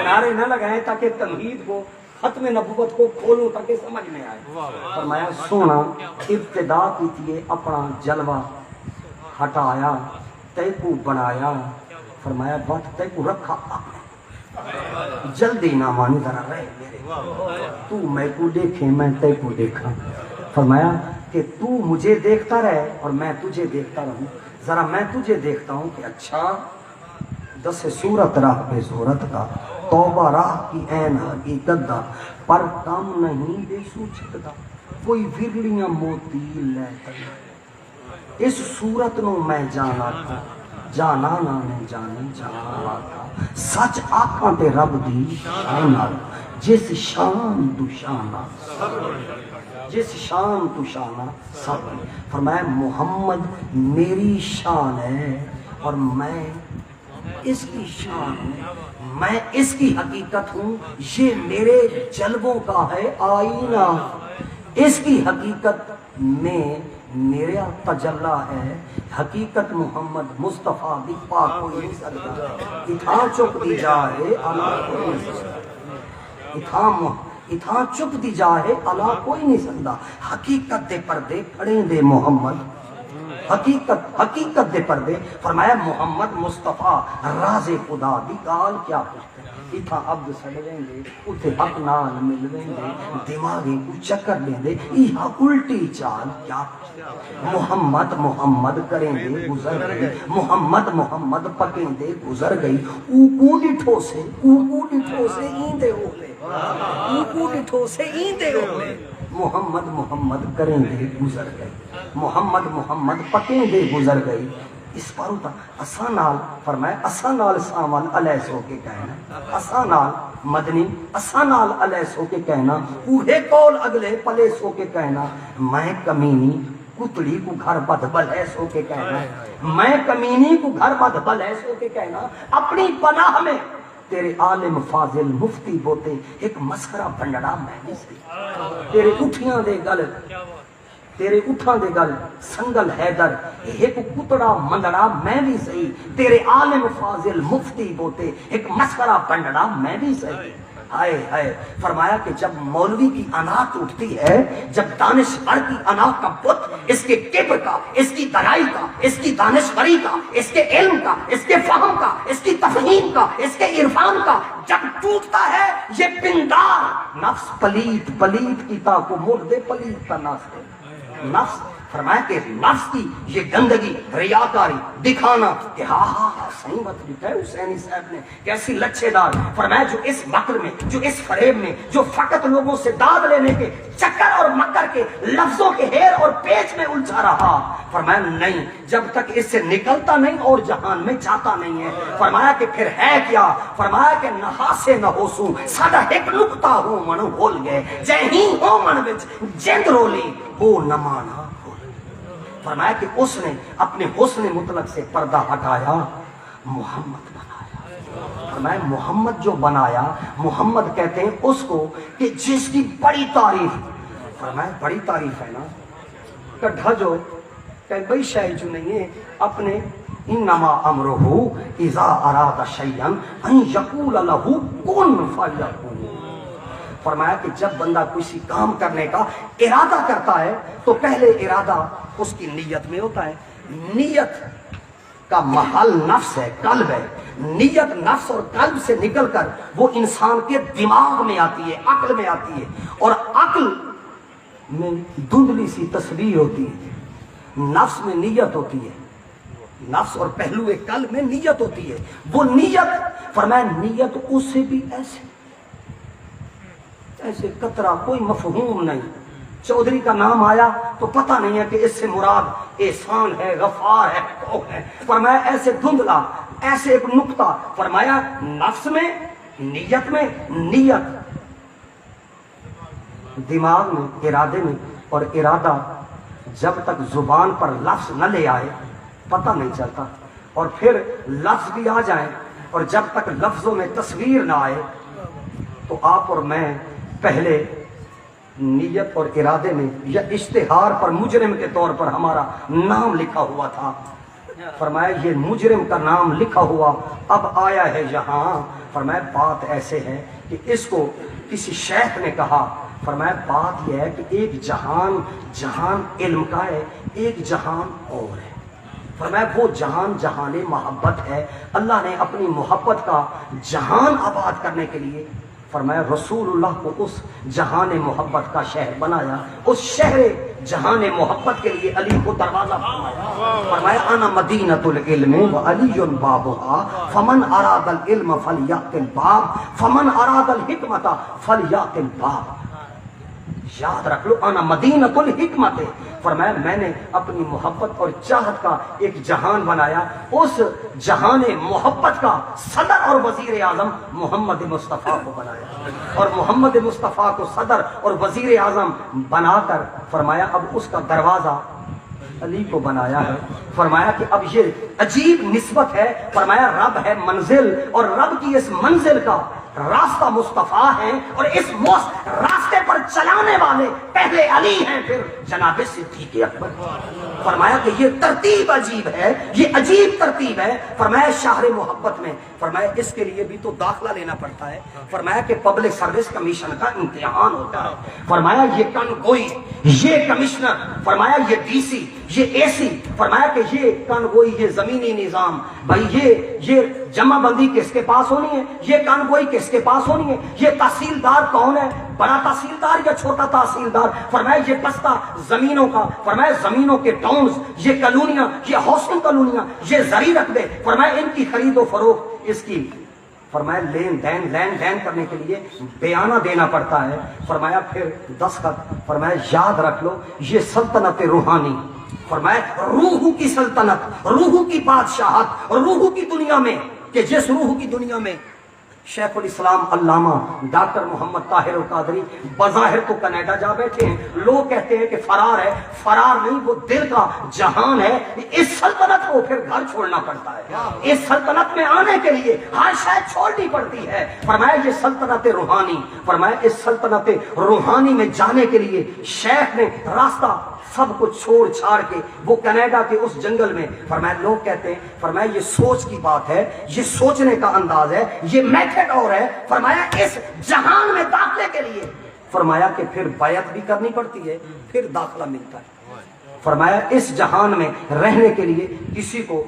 نعرے نہ لگائیں تاکہ تمہید کو، ختم نبوت کو کھولوں تاکہ سمجھ میں آئے۔ فرمایا سونا ابتدا کی تھی اپنا جلوہ ہٹایا، تے کو بنایا، فرمایا وقت تے کو رکھا اپنے، جلدی نہ مانی ذرا رہے میرے، تو میں کو دیکھے میں تے کو دیکھا۔ فرمایا کہ تو مجھے دیکھتا رہے اور میں تجھے دیکھتا رہوں، ذرا میں تجھے دیکھتا ہوں کہ اچھا دس صورت راہ بے صورت کا، توبہ راہ کی عین حقیقت دا، پر کم نہیں بے سوچت دا، کوئی ورلیاں موتی لے تک اس صورت نو میں جانا تھا، جانا نہ نے جانی جانا تھا، سچ آکھاں تے رب دی شان، جس شان تو شانہ جس شان تو شانہ سب۔ فرمایا محمد میری شان ہے اور میں اس کی شان ہوں، میں اس کی حقیقت ہوں، یہ میرے جلووں کا ہے آئینہ، اس کی حقیقت میں میرا تجلا ہے حقیقت محمد مصطفیٰ دی پاک کوئی نہیں سکتا اتھاں چپ دی جائے اللہ کوئی نہیں سکتا اتھاں چپ دی جائے اللہ کوئی نہیں سکتا حقیقت دے پردے پھڑیں دے محمد حقیقت دے پردے فرمایا محمد مصطفیٰ راز خدا دی گال کیا پوچھتے اتھا عبد سڑویں دے اتھے حق نال ملویں دے دماغی کو چکر لیں دے ایہا الٹی چال کیا پوچھتے محمد محمد کریں دے گزر گئی محمد پکیں دے گزر گئی اوکو ڈٹھو سے این دے ہو لے اوکو ڈٹھو سے این دے ہو لے محمد کریں دے گزر گئی محمد پکیں دے گزر گئی اس پر ہوتا اساں نال فرمایا اساں نال سامان علیہ ہو کے کہنا اساں نال مدنی اساں نال علیہ ہو کے کہنا اوہے قول اگلے پلیس ہو کے کہنا میں کمینی کتڑی کو گھر بد بلیس ہو کے کہنا میں کمینی کو گھر بد بلیس ہو کے کہنا اپنی پناہ میں تیرے عالم فاضل مفتی بوتے ایک مسخرہ بنڈڑا میں نہیں سی تیرے اٹھیاں دے گل تیرے اٹھاں دے گل سنگل حیدر ایک کتڑا مندڑا میں بھی صحیح تیرے عالم فاضل مفتی بوتے ایک مسخرہ بنڈڑا میں بھی صحیح ہائے ہائے فرمایا کہ جب مولوی کی انا ٹوٹتی ہے جب دانشور کی انا کا بت اس کے کبر کا اس کی درائی کا اس کی دانشوری کا اس کے علم کا اس کے فہم کا اس کی تفہیم کا اس کے عرفان کا جب ٹوٹتا ہے یہ پندار نفس پلیت کی تا کو مردے پلیت کا نفس فرمایا کہ نفس کی یہ گندگی ریاکاری دکھانا کہ ہاں صحیح بات لکھا ہے حسینی صاحب نے کیسی لچھے دار فرمایا جو اس مکر میں جو اس فریب میں جو فقط لوگوں سے داد لینے کے چکر اور مکر کے لفظوں کے ہیر اور پیچ میں الجھا رہا فرمایا نہیں جب تک اس سے نکلتا نہیں اور جہان میں جاتا نہیں ہے فرمایا کہ پھر ہے کیا فرمایا کہ نہا سے نہ ہوسوں سادہ ایک نکتا ہو من ہول گئے جے ہی ہو من وچ جند رولی ہو نمانا فرمایا کہ اس نے اپنے حسن مطلق سے پردہ ہٹایا محمد بنایا فرمایا محمد جو بنایا محمد کہتے ہیں اس کو کہ جس کی بڑی تعریف فرمایا بڑی تعریف ہے نا کڈھا جو کہ بھئی شاہی جو نہیں ہے اپنے انما امرہو اذا اراد شیئا ان یقول لہو کن فیکون فرمایا کہ جب بندہ کسی کام کرنے کا ارادہ کرتا ہے تو پہلے ارادہ اس کی نیت میں ہوتا ہے نیت کا محل نفس ہے قلب ہے نیت نفس اور قلب سے نکل کر وہ انسان کے دماغ میں آتی ہے عقل میں آتی ہے اور عقل میں دھندلی سی تصویر ہوتی ہے نفس میں نیت ہوتی ہے نفس اور پہلو قلب میں نیت ہوتی ہے وہ نیت فرمایا نیت اس سے بھی ایسے قطرہ کوئی مفہوم نہیں چودھری کا نام آیا تو پتہ نہیں ہے کہ اس سے مراد احسان ہے غفار ہے خوف ہے فرمایا ایسے دھندلا ایسے ایک نقطہ فرمایا نفس میں نیت دماغ میں ارادے میں اور ارادہ جب تک زبان پر لفظ نہ لے آئے پتہ نہیں چلتا اور پھر لفظ بھی آ جائیں اور جب تک لفظوں میں تصویر نہ آئے تو آپ اور میں پہلے نیت اور ارادے میں یا اشتہار پر مجرم کے طور پر ہمارا نام لکھا ہوا تھا فرمایا یہ مجرم کا نام لکھا ہوا اب آیا ہے یہاں فرمایا بات ایسے ہے کہ اس کو کسی شیخ نے کہا فرمایا بات یہ ہے کہ ایک جہان علم کا ہے ایک جہان اور ہے فرمایا وہ جہان محبت ہے اللہ نے اپنی محبت کا جہان آباد کرنے کے لیے فرمایا رسول اللہ کو اس جہان محبت کا شہر بنایا اس شہر جہان محبت کے لیے علی کو دروازہ فرمایا انا مدینۃ العلم وعلی بابها فمن اراد العلم فلیأت الباب فمن اراد الحکمت فلیأت الباب یاد رکھ لو انا مدینۃ الحکمت فرمایا میں نے اپنی محبت اور چاہت کا ایک جہان بنایا اس جہان محبت کا صدر اور وزیر اعظم محمد مصطفیٰ کو بنایا اور محمد مصطفیٰ کو صدر اور وزیر اعظم بنا کر فرمایا اب اس کا دروازہ علی کو بنایا ہے فرمایا کہ اب یہ عجیب نسبت ہے فرمایا رب ہے منزل اور رب کی اس منزل کا راستہ مصطفیٰ ہے اور اس راستہ راستے پر چلانے والے پہلے علی ہیں پھر جناب صدیق اکبر۔ فرمایا کہ یہ ترتیب عجیب ہے، یہ عجیب ترتیب ہے۔ فرمایا شہر محبت میں، فرمایا اس کے لیے بھی تو داخلہ لینا پڑتا ہے۔ فرمایا کہ پبلک سروس کمیشن کا امتحان ہوتا ہے۔ فرمایا یہ کن گوئی، یہ کمشنر، فرمایا یہ ڈی سی، یہ اے سی، فرمایا کہ یہ کن گوئی، یہ زمینی نظام، بھائی یہ جمع بندی کس کے پاس ہونی ہے، یہ کن گوئی کس کے پاس ہونی ہے، یہ تحصیلدار کون ہے، بڑا تحصیلدار یا چھوٹا تحصیلدار، فرمایا یہ بستہ زمینوں کا، فرمایا زمینوں کے ٹاؤنز، یہ کالونیاں، یہ ہاؤسنگ کالونیاں، یہ زرعی رقبے، فرمایا ان کی خرید و فروخت، اس کی فرمایا لین دین کرنے کے لیے بیانہ دینا پڑتا ہے۔ فرمایا پھر دستخط، فرمایا یاد رکھ لو یہ سلطنت روحانی، فرمایا روح کی سلطنت، روح کی بادشاہت، روح کی دنیا میں، کہ جس روح کی دنیا میں شیخ الاسلام علامہ ڈاکٹر محمد طاہر القادری بظاہر تو کینیڈا جا بیٹھے ہیں، لوگ کہتے ہیں کہ فرار ہے، فرار نہیں، وہ دل کا جہان ہے۔ اس سلطنت کو پھر گھر چھوڑنا پڑتا ہے، اس سلطنت میں آنے کے لیے ہر شاید چھوڑنی پڑتی ہے۔ فرمایا یہ سلطنت روحانی، فرمایا اس سلطنت روحانی میں جانے کے لیے شیخ نے راستہ سب کچھ چھوڑ چھاڑ کے وہ کینیڈا کے اس جنگل میں، فرمایا لوگ کہتے ہیں، فرمایا یہ سوچ کی بات ہے، یہ سوچنے کا انداز ہے، یہ میتھڈ اور ہے۔ فرمایا اس جہان میں داخلے کے لیے، فرمایا کہ پھر بیعت بھی کرنی پڑتی ہے، پھر داخلہ ملتا ہے۔ فرمایا اس جہان میں رہنے کے لیے کسی کو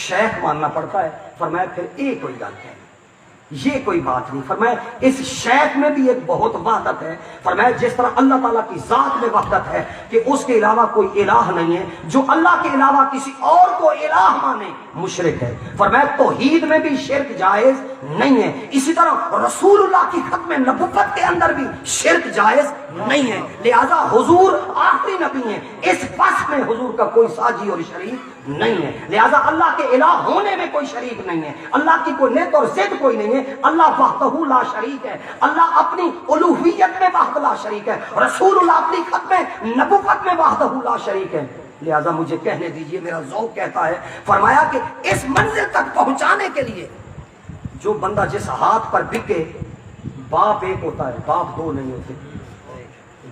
شیخ ماننا پڑتا ہے۔ فرمایا پھر ایک کوئی گل ہے، یہ کوئی بات نہیں۔ فرمایا اس شیخ میں بھی ایک بہت وحدت ہے۔ فرمایا جس طرح اللہ تعالیٰ کی ذات میں وحدت ہے کہ اس کے علاوہ کوئی الہ نہیں ہے، جو اللہ کے علاوہ کسی اور کو الہ مانے مشرک ہے۔ فرمایا توحید میں بھی شرک جائز نہیں ہے، اسی طرح رسول اللہ کی ختم نبوت کے اندر بھی شرک جائز نہیں ہے۔ لہذا حضور آخری نبی ہیں، اس بس میں حضور کا کوئی ساجی اور شریک نہیں ہے۔ لہذا اللہ کے الہ ہونے میں کوئی شریک نہیں ہے، اللہ کی کوئی نیت اور ضد کوئی نہیں ہے۔ اللہ وحدہ لا شریک ہے، اللہ اپنی الوہیت میں وحدہ لا شریک ہے، رسول اللہ اپنی ختم نبوت میں وحدہ لا شریک ہے۔ لہذا مجھے کہنے دیجئے، میرا ذوق کہتا ہے، فرمایا کہ اس منزل تک پہنچانے کے لیے جو بندہ جس ہاتھ پر بکے، باپ ایک ہوتا ہے، باپ دو نہیں ہوتے،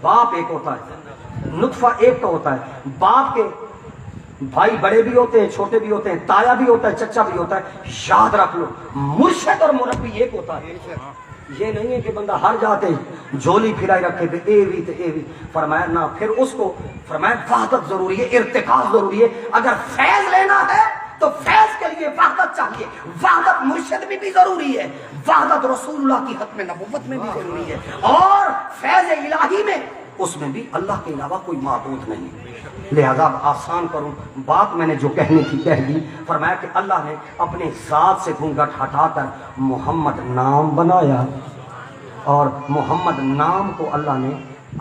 باپ ایک ہوتا ہے، نطفہ ایک کا ہوتا ہے، باپ کے بھائی بڑے بھی ہوتے ہیں، چھوٹے بھی ہوتے ہیں، تایا بھی ہوتا ہے، چچا بھی ہوتا ہے۔ یاد رکھ لو مرشد اور مربی ایک ہوتا ہے، یہ نہیں ہے کہ بندہ ہر جاتے جھولی پھرائی رکھے تھے اے وی تے اے وی۔ فرمایا نہ، پھر اس کو فرمایا وحدت ضروری ہے، ارتکاز ضروری ہے۔ اگر فیض لینا ہے تو فیض کے لیے وحدت چاہیے، وحدت مرشد میں بھی ضروری ہے، وحدت رسول اللہ کی ختم نبوت میں بھی ضروری ہے، اور فیض الہی میں اس میں بھی اللہ کے علاوہ کوئی معبود نہیں۔ لہذا آسان کروں بات، میں نے جو کہنی تھی کہہ دی۔ فرمایا کہ اللہ نے اپنے ذات سے گھونگھٹ ہٹا کر محمد نام بنایا، اور محمد نام کو اللہ نے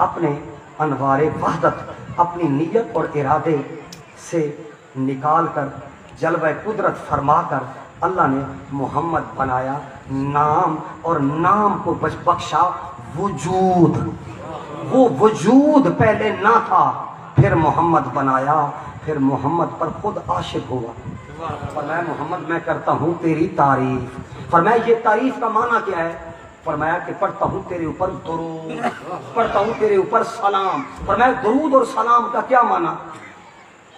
اپنے انوار وحدت، اپنی نیت اور ارادے سے نکال کر جلوہ قدرت فرما کر اللہ نے محمد بنایا نام، اور نام کو بخشا وجود۔ وہ وجود پہلے نہ تھا، پھر محمد بنایا، پھر محمد پر خود عاشق ہوا۔ فرمایا محمد میں کرتا ہوں تیری تعریف۔ فرمایا یہ تعریف کا معنی کیا ہے؟ فرمایا کہ پڑھتا ہوں تیرے اوپر درود، پڑھتا ہوں تیرے اوپر سلام۔ فرمایا درود اور سلام کا کیا معنی؟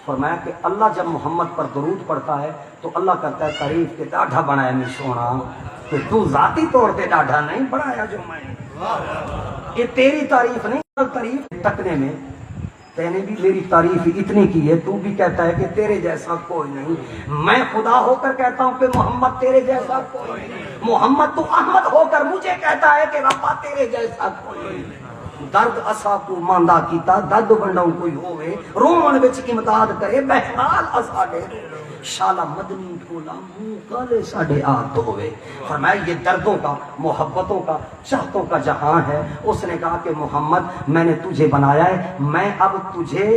فرمایا کہ اللہ جب محمد پر درود پڑھتا ہے تو اللہ کرتا ہے تعریف کے ڈاڈھا بنایا میں سونا، کہ تو ذاتی طور پہ ڈاڈھا نہیں بنایا جو میں نے، یہ تیری تعریف نہیں۔ تعریف تکنے میں تے نے بھی میری تعریف اتنی کی ہے، تو بھی کہتا ہے کہ تیرے جیسا کوئی نہیں۔ میں خدا ہو کر کہتا ہوں کہ محمد تیرے جیسا کوئی نہیں، محمد تو احمد ہو کر مجھے کہتا ہے کہ ربا تیرے جیسا کوئی نہیں۔ درد اسا کو ماندہ کیتا، درد بنڈاؤں کوئی ہوئے، رومن بچ امداد کرے، بہرحال اسا دے شالا مدنی ٹھولا منہ کالے ساڑھے آت ہوئے۔ فرمایا یہ دردوں کا، محبتوں کا، چاہتوں کا جہاں ہے۔ اس نے کہا کہ محمد میں نے تجھے بنایا ہے، میں اب تجھے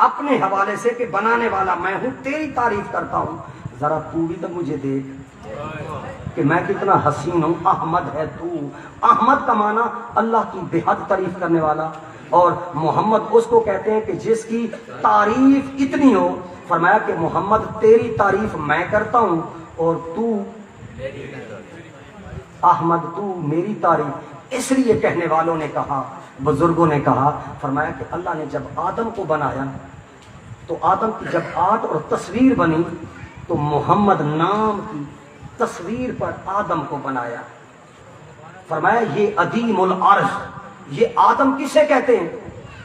اپنے حوالے سے کہ بنانے والا میں ہوں، تیری تعریف کرتا ہوں، ذرا تو بھی تو مجھے دیکھ کہ میں کتنا حسین ہوں۔ احمد ہے تو، احمد کا معنی اللہ کی بے حد تعریف کرنے والا، اور محمد اس کو کہتے ہیں کہ جس کی تعریف اتنی ہو۔ فرمایا کہ محمد تیری تعریف میں کرتا ہوں، اور تو احمد تو میری تعریف اس لیے کہنے والوں نے کہا، بزرگوں نے کہا، فرمایا کہ اللہ نے جب آدم کو بنایا تو آدم کی جب آرٹ اور تصویر بنی تو محمد نام کی تصویر پر آدم کو بنایا۔ فرمایا یہ عدیم العرش، یہ آدم کسے کہتے ہیں؟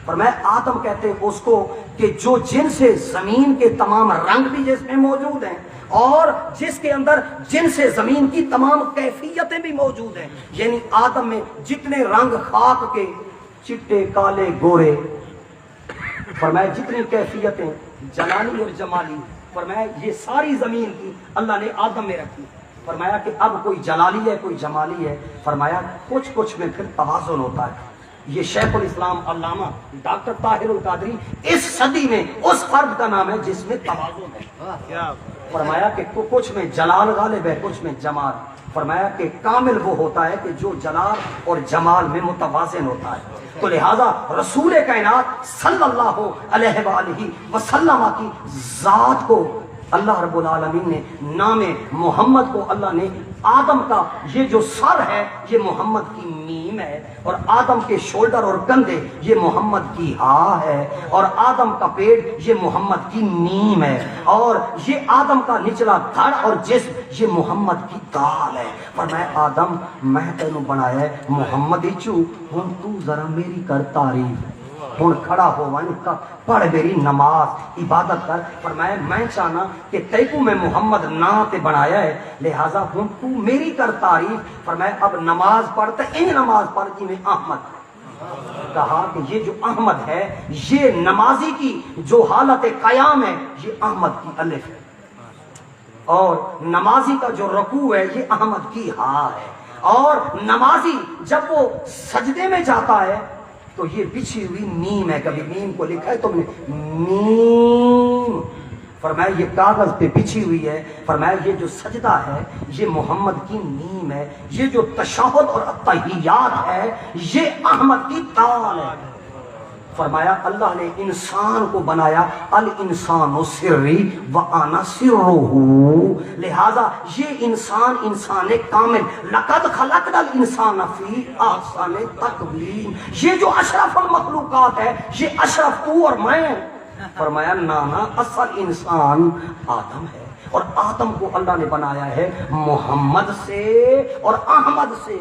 فرمایا آدم کہتے ہیں اس کو کہ جو جن سے زمین کے تمام رنگ بھی جس میں موجود ہیں اور جس کے اندر جن سے زمین کی تمام کیفیتیں بھی موجود ہیں، یعنی آدم میں جتنے رنگ خاک کے، چٹے کالے گورے، فرمایا جتنی کیفیتیں جلالی اور جمالی، فرمایا یہ ساری زمین کی اللہ نے آدم میں رکھی۔ فرمایا کہ اب کوئی جلالی ہے کوئی جمالی ہے، فرمایا کچھ میں پھر توازن ہوتا ہے۔ یہ شیخ الاسلام علامہ ڈاکٹر طاہر القادری اس صدی میں اس فرد کا نام ہے جس میں توازن ہے۔ فرمایا کہ کچھ میں جلال غالب ہے کچھ میں جمال۔ فرمایا کہ کامل وہ ہوتا ہے کہ جو جلال اور جمال میں متوازن ہوتا ہے۔ تو لہذا رسول کائنات صلی اللہ علیہ وآلہ وسلم کی ذات کو اللہ رب العالمین نے نام محمد کو اللہ نے آدم کا یہ جو سر ہے یہ محمد کی میم ہے، اور آدم کے شولڈر اور کندھے یہ محمد کی ہا ہے، اور آدم کا پیٹ یہ محمد کی میم ہے، اور یہ آدم کا نچلا دھڑ اور جسم یہ محمد کی دال ہے۔ فرمایا آدم میں تینوں بنایا ہے محمد چو، ہن تو ذرا میری کر تعریف، ہن کھڑا ہو کا پڑھ میری نماز عبادت کر۔ فرمایا میں چاہنا کہ تیکو میں محمد نا تے بنایا ہے، لہذا ہن تو میری کر تعریف۔ فرمایا اب نماز پڑھتا ان نماز پڑھ جی میں احمد، کہا کہ یہ جو احمد ہے یہ نمازی کی جو حالت قیام ہے یہ احمد کی الف ہے، اور نمازی کا جو رکوع ہے یہ احمد کی ہا ہے، اور نمازی جب وہ سجدے میں جاتا ہے تو یہ بچھی ہوئی میم ہے، کبھی میم کو لکھا ہے تم نے میم، فرمایا یہ کاغذ پہ بچھی ہوئی ہے۔ فرمایا یہ جو سجدہ ہے یہ محمد کی میم ہے، یہ جو تشہد اور التحیات ہے یہ احمد کی دال ہے۔ فرمایا اللہ نے انسان کو بنایا الانسان سری وانا سرہ، لہذا یہ انسان کامل، لقد خلقنا الانسان فی احسن تقویم، یہ جو اشرف المخلوقات ہے یہ اشرف تو اور میں۔ فرمایا نانا اصل انسان آدم ہے، اور آدم کو اللہ نے بنایا ہے محمد سے اور احمد سے،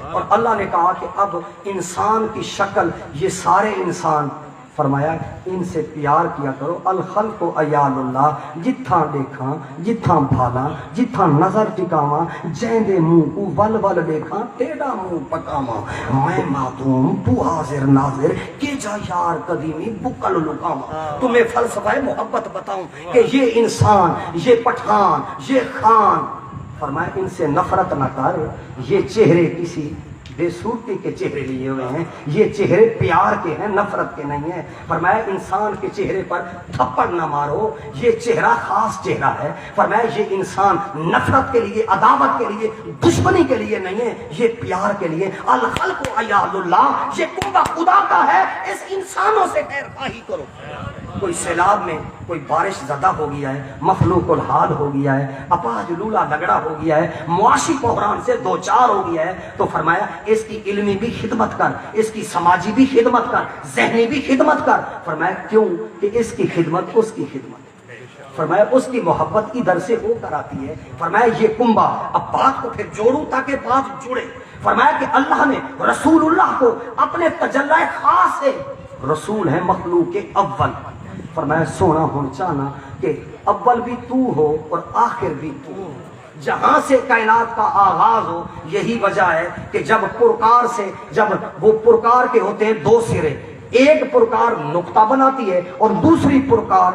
اور اللہ نے کہا کہ اب انسان کی شکل یہ سارے انسان، فرمایا ان سے پیار کیا کرو، الخلق عیال اللہ، جتھاں دیکھاں جتھاں بھالاں جتھاں نظر ٹکاواں، جیندے منہ کو ول ول دیکھاں تیڑا منہ پکاواں، میں معدوم تو حاضر ناظر کہ جا یار قدیمی بکل لکاواں۔ تمہیں فلسفہ محبت بتاؤں کہ یہ انسان یہ پٹھان یہ خان، فرمایا ان سے نفرت نہ کر، یہ چہرے کسی بے صورتی کے چہرے لیے ہوئے ہیں، یہ چہرے پیار کے ہیں نفرت کے نہیں ہیں۔ فرمایا انسان کے چہرے پر تھپڑ نہ مارو، یہ چہرہ خاص چہرہ ہے۔ فرمایا یہ انسان نفرت کے لیے عداوت کے لیے دشمنی کے لیے نہیں ہے، یہ پیار کے لیے۔ الخلق عیال اللہ، یہ کنبہ خدا کا ہے، اس انسانوں سے خیر خواہی کرو۔ کوئی سیلاب میں کوئی بارش زدہ ہو گیا ہے، مفلوق الحال ہو گیا ہے، اپاہج لولا لگڑا ہو گیا ہے، معاشی بحران سے دوچار ہو گیا ہے، تو فرمایا اس کی علمی بھی خدمت کر، اس کی سماجی بھی خدمت کر، ذہنی بھی خدمت کر۔ فرمایا کیوں کہ اس کی خدمت اس کی خدمت، فرمایا اس کی محبت ادھر سے ہو کر آتی ہے۔ فرمایا یہ کنبہ، اب بات کو پھر جوڑوں تاکہ بات جڑے۔ فرمایا کہ اللہ نے رسول اللہ کو اپنے تجلی خاص سے، رسول ہے مخلوق کے اول، فرمایا سونا ہون چاہنا کہ اول بھی تو ہو اور آخر بھی تو ہو، جہاں سے کائنات کا آغاز ہو۔ یہی وجہ ہے کہ جب پرکار سے، جب وہ پرکار کے ہوتے ہیں دو سرے، ایک پرکار نقطہ بناتی ہے اور دوسری پرکار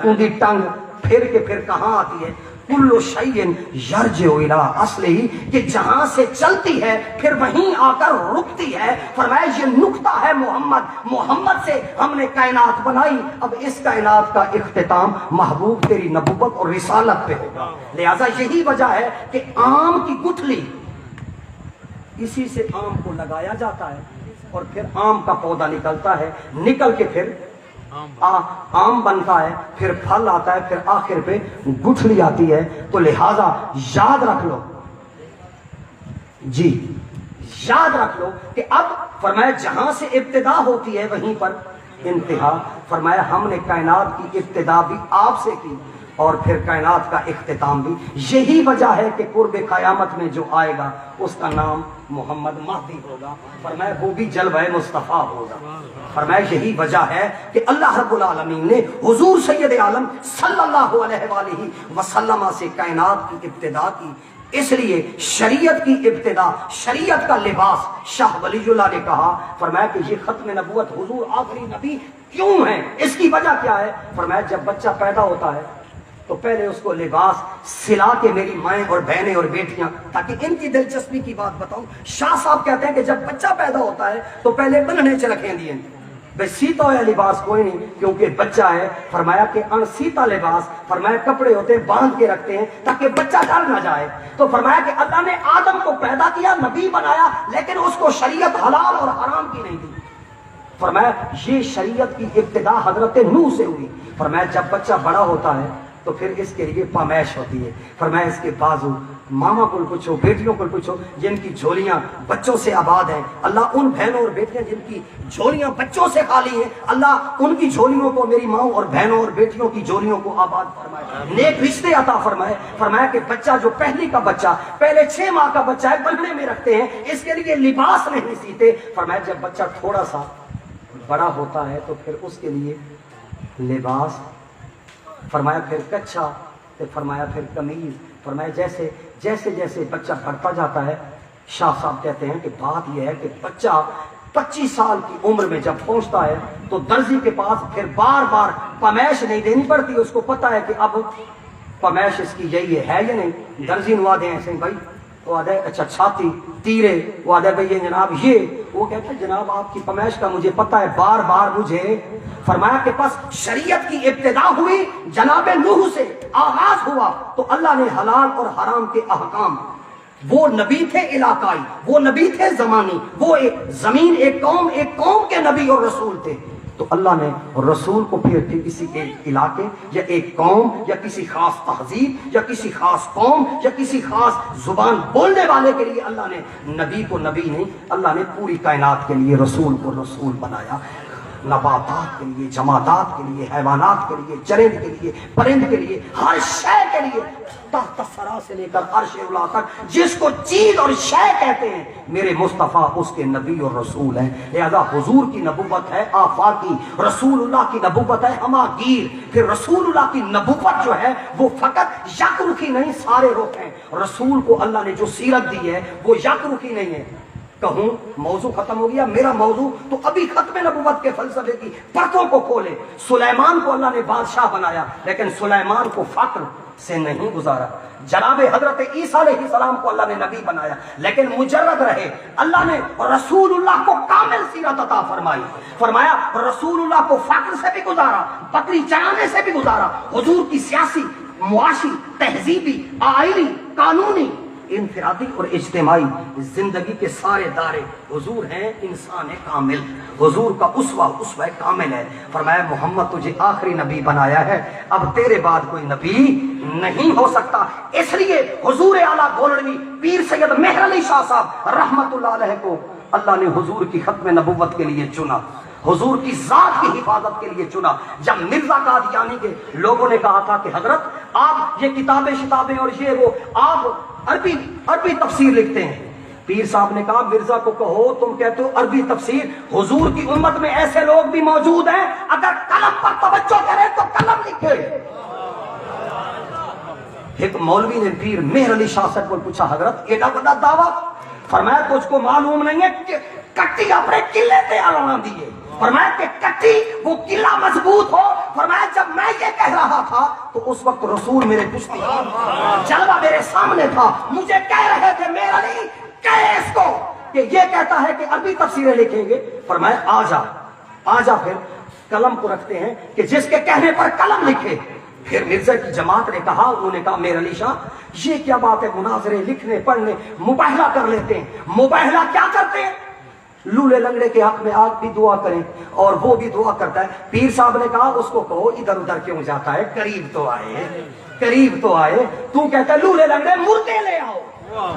اندھی ٹنگ پھر کے پھر کہاں آتی ہے؟ کل شیء یرجع الی اصلہ، کہ جہاں سے چلتی ہے پھر وہیں آ کر رکتی ہے۔ فرمایا یہ نقطہ ہے محمد، محمد سے ہم نے کائنات بنائی، اب اس کائنات کا اختتام محبوب تیری نبوت اور رسالت پہ ہوگا۔ لہذا یہی وجہ ہے کہ آم کی گٹھلی، اسی سے آم کو لگایا جاتا ہے اور پھر آم کا پودا نکلتا ہے، نکل کے پھر آم بنتا ہے، پھر پھل آتا ہے، پھر آخر پہ گٹھلی آتی ہے۔ تو لہذا یاد رکھ لو جی، یاد رکھ لو کہ اب فرمایا جہاں سے ابتدا ہوتی ہے وہیں پر انتہا. فرمایا ہم نے کائنات کی ابتدا بھی آپ سے کی اور پھر کائنات کا اختتام بھی. یہی وجہ ہے کہ قرب قیامت میں جو آئے گا اس کا نام محمد مہدی ہوگا. فرمایا وہ بھی جلوہ مصطفیٰ ہوگا. فرمایا یہی وجہ ہے کہ اللہ رب العالمین نے حضور سید عالم صلی اللہ علیہ وآلہ وسلم سے کائنات کی ابتدا کی. اس لیے شریعت کی ابتدا، شریعت کا لباس شاہ ولی اللہ نے کہا. فرمایا کہ یہ ختم نبوت حضور آخری نبی کیوں ہے، اس کی وجہ کیا ہے؟ فرمایا جب بچہ پیدا ہوتا ہے تو پہلے اس کو لباس سلا کے میری مائیں اور بہنیں اور بیٹیاں، تاکہ ان کی دلچسپی کی بات بتاؤں. شاہ صاحب کہتے ہیں کہ جب بچہ پیدا ہوتا ہے تو پہلے بننے چ رکھیں دیے بھائی سیتا ہوا لباس کوئی نہیں کیونکہ بچہ ہے. فرمایا کہ ان سیتا لباس، فرمایا کپڑے ہوتے ہیں باندھ کے رکھتے ہیں تاکہ بچہ ڈر نہ جائے. تو فرمایا کہ اللہ نے آدم کو پیدا کیا، نبی بنایا، لیکن اس کو شریعت حلال اور حرام کی نہیں دی. فرمایا یہ شریعت کی ابتدا حضرت نوح سے ہوئی. فرمایا جب بچہ بڑا ہوتا ہے تو پھر اس کے لیے پامائش ہوتی ہے. فرمایا اس کے بازو، ماما کو پوچھو، بیٹیوں کو پوچھو جن کی جھولیاں بچوں سے آباد ہیں، اللہ ان بہنوں اور بیٹیاں جن کی جھولیاں بچوں سے خالی ہیں، اللہ ان کی جھولیوں کو، میری ماں اور بہنوں اور بیٹیوں کی جھولیوں کو آباد فرمائے، نیک رشتے عطا فرمائے. فرمایا کہ بچہ جو پہلی کا بچہ، پہلے 6 ماہ کا بچہ ہے، بننے میں رکھتے ہیں، اس کے لیے لباس نہیں سیتے. فرمایا جب بچہ تھوڑا سا بڑا ہوتا ہے تو پھر اس کے لیے لباس، فرمایا پھر کچھا، فرمایا پھر قمیض. فرمایا جیسے جیسے جیسے بچہ بڑھتا جاتا ہے، شاہ صاحب کہتے ہیں کہ بات یہ ہے کہ بچہ 25 سال کی عمر میں جب پہنچتا ہے تو درزی کے پاس پھر بار بار پمیش نہیں دینی پڑتی. اس کو پتا ہے کہ اب پمیش اس کی یہی ہے یا نہیں. درزی نوا دیں ایسے بھائی، وہ آدھے اچھا چھاتی تیرے، وہ آدھے بھائی جناب یہ، وہ کہتا ہے جناب آپ کی پمیش کا مجھے پتا ہے، بار بار مجھے. فرمایا کہ پس شریعت کی ابتدا ہوئی جناب نوح سے، آغاز ہوا تو اللہ نے حلال اور حرام کے احکام، وہ نبی تھے علاقائی، وہ نبی تھے زمانی، وہ ایک زمین، ایک قوم کے نبی اور رسول تھے. تو اللہ نے رسول کو پھر کسی ایک علاقے یا ایک قوم یا کسی خاص تہذیب یا کسی خاص قوم یا کسی خاص زبان بولنے والے کے لیے اللہ نے نبی کو نبی نہیں، اللہ نے پوری کائنات کے لیے رسول کو رسول بنایا. نباتات کے لیے، جمادات کے لیے، حیوانات کے لیے، چرند کے لیے، پرند کے لیے، ہر شے کے لیے، تحت ثری سے لے کر عرش اولا تک جس کو چیز اور شے کہتے ہیں، میرے مصطفیٰ اس کے نبی اور رسول ہیں. لہذا حضور کی نبوت ہے آفاقی، رسول اللہ کی نبوت ہے ہماگیر. پھر رسول اللہ کی نبوت جو ہے وہ فقط یک رخی نہیں، سارے رخ ہیں. رسول کو اللہ نے جو سیرت دی ہے وہ یک رخی نہیں ہے. کہوں موضوع ختم ہو گیا، میرا موضوع تو ابھی ختم نبوت کے فلسفے کی پرتوں کو کھولے. سلیمان کو اللہ نے بادشاہ بنایا لیکن سلیمان کو فقر سے نہیں گزارا. جناب حضرت عیسیٰ علیہ السلام کو اللہ نے نبی بنایا لیکن مجرد رہے. اللہ نے رسول اللہ کو کامل سیرت عطا فرمائی. فرمایا رسول اللہ کو فقر سے بھی گزارا، بکری چرانے سے بھی گزارا. حضور کی سیاسی، معاشی، تہذیبی، آئینی، قانونی، انفرادی اور اجتماعی زندگی کے سارے دائرے حضور ہیں انسان کامل. حضور کا اسوہ کامل ہے. فرمایا محمد تجھے آخری نبی بنایا ہے، اب تیرے بعد کوئی نبی نہیں ہو سکتا. اس لیے حضور اعلیٰ گولڑوی پیر سید مہر علی شاہ صاحب رحمت اللہ علیہ کو اللہ نے حضور کی ختم نبوت کے لیے چنا، حضور کی ذات کی حفاظت کے لیے چنا. جب مرزا قادیانی کے لوگوں نے کہا تھا کہ حضرت آپ یہ کتابیں اور یہ وہ، آپ عربی تفسیر لکھتے ہیں، پیر صاحب نے کہا مرزا کو کہو تم کہتے ہو عربی تفسیر، حضور کی امت میں ایسے لوگ بھی موجود ہیں اگر قلم پر توجہ کرے تو قلم لکھے. ایک مولوی نے پیر مہر علی شاہ صاحب کو پوچھا حضرت ایڈا بڑا دعویٰ؟ فرمایا تجھ کو معلوم نہیں ہے کہ کٹی اپنے قلعے پہ آنا دیے. فرمایا کہ کٹی وہ قلعہ مضبوط ہو. فرمایا جب میں یہ کہہ رہا تھا تو اس وقت رسول میرے پشتی جلوہ میرے سامنے تھا، مجھے کہہ رہے تھے میرا نہیں کہے اس کو کہ یہ کہتا ہے کہ عربی تفسیریں لکھیں گے. فرمایا آ جا پھر قلم کو رکھتے ہیں کہ جس کے کہنے پر قلم لکھے. پھر مرزا کی جماعت نے کہا، انہوں نے کہا میر علی شاہ یہ کیا بات ہے، مناظرے لکھنے پڑھنے مباہلہ کر لیتے ہیں. مباہلہ کیا کرتے ہیں؟ لولے لنگڑے کے حق میں آپ بھی دعا کریں اور وہ بھی دعا کرتا ہے. پیر صاحب نے کہا اس کو کہو ادھر ادھر کیوں جاتا ہے، قریب تو آئے. تو کہتا ہے لولے لنگڑے مردے لے آؤ.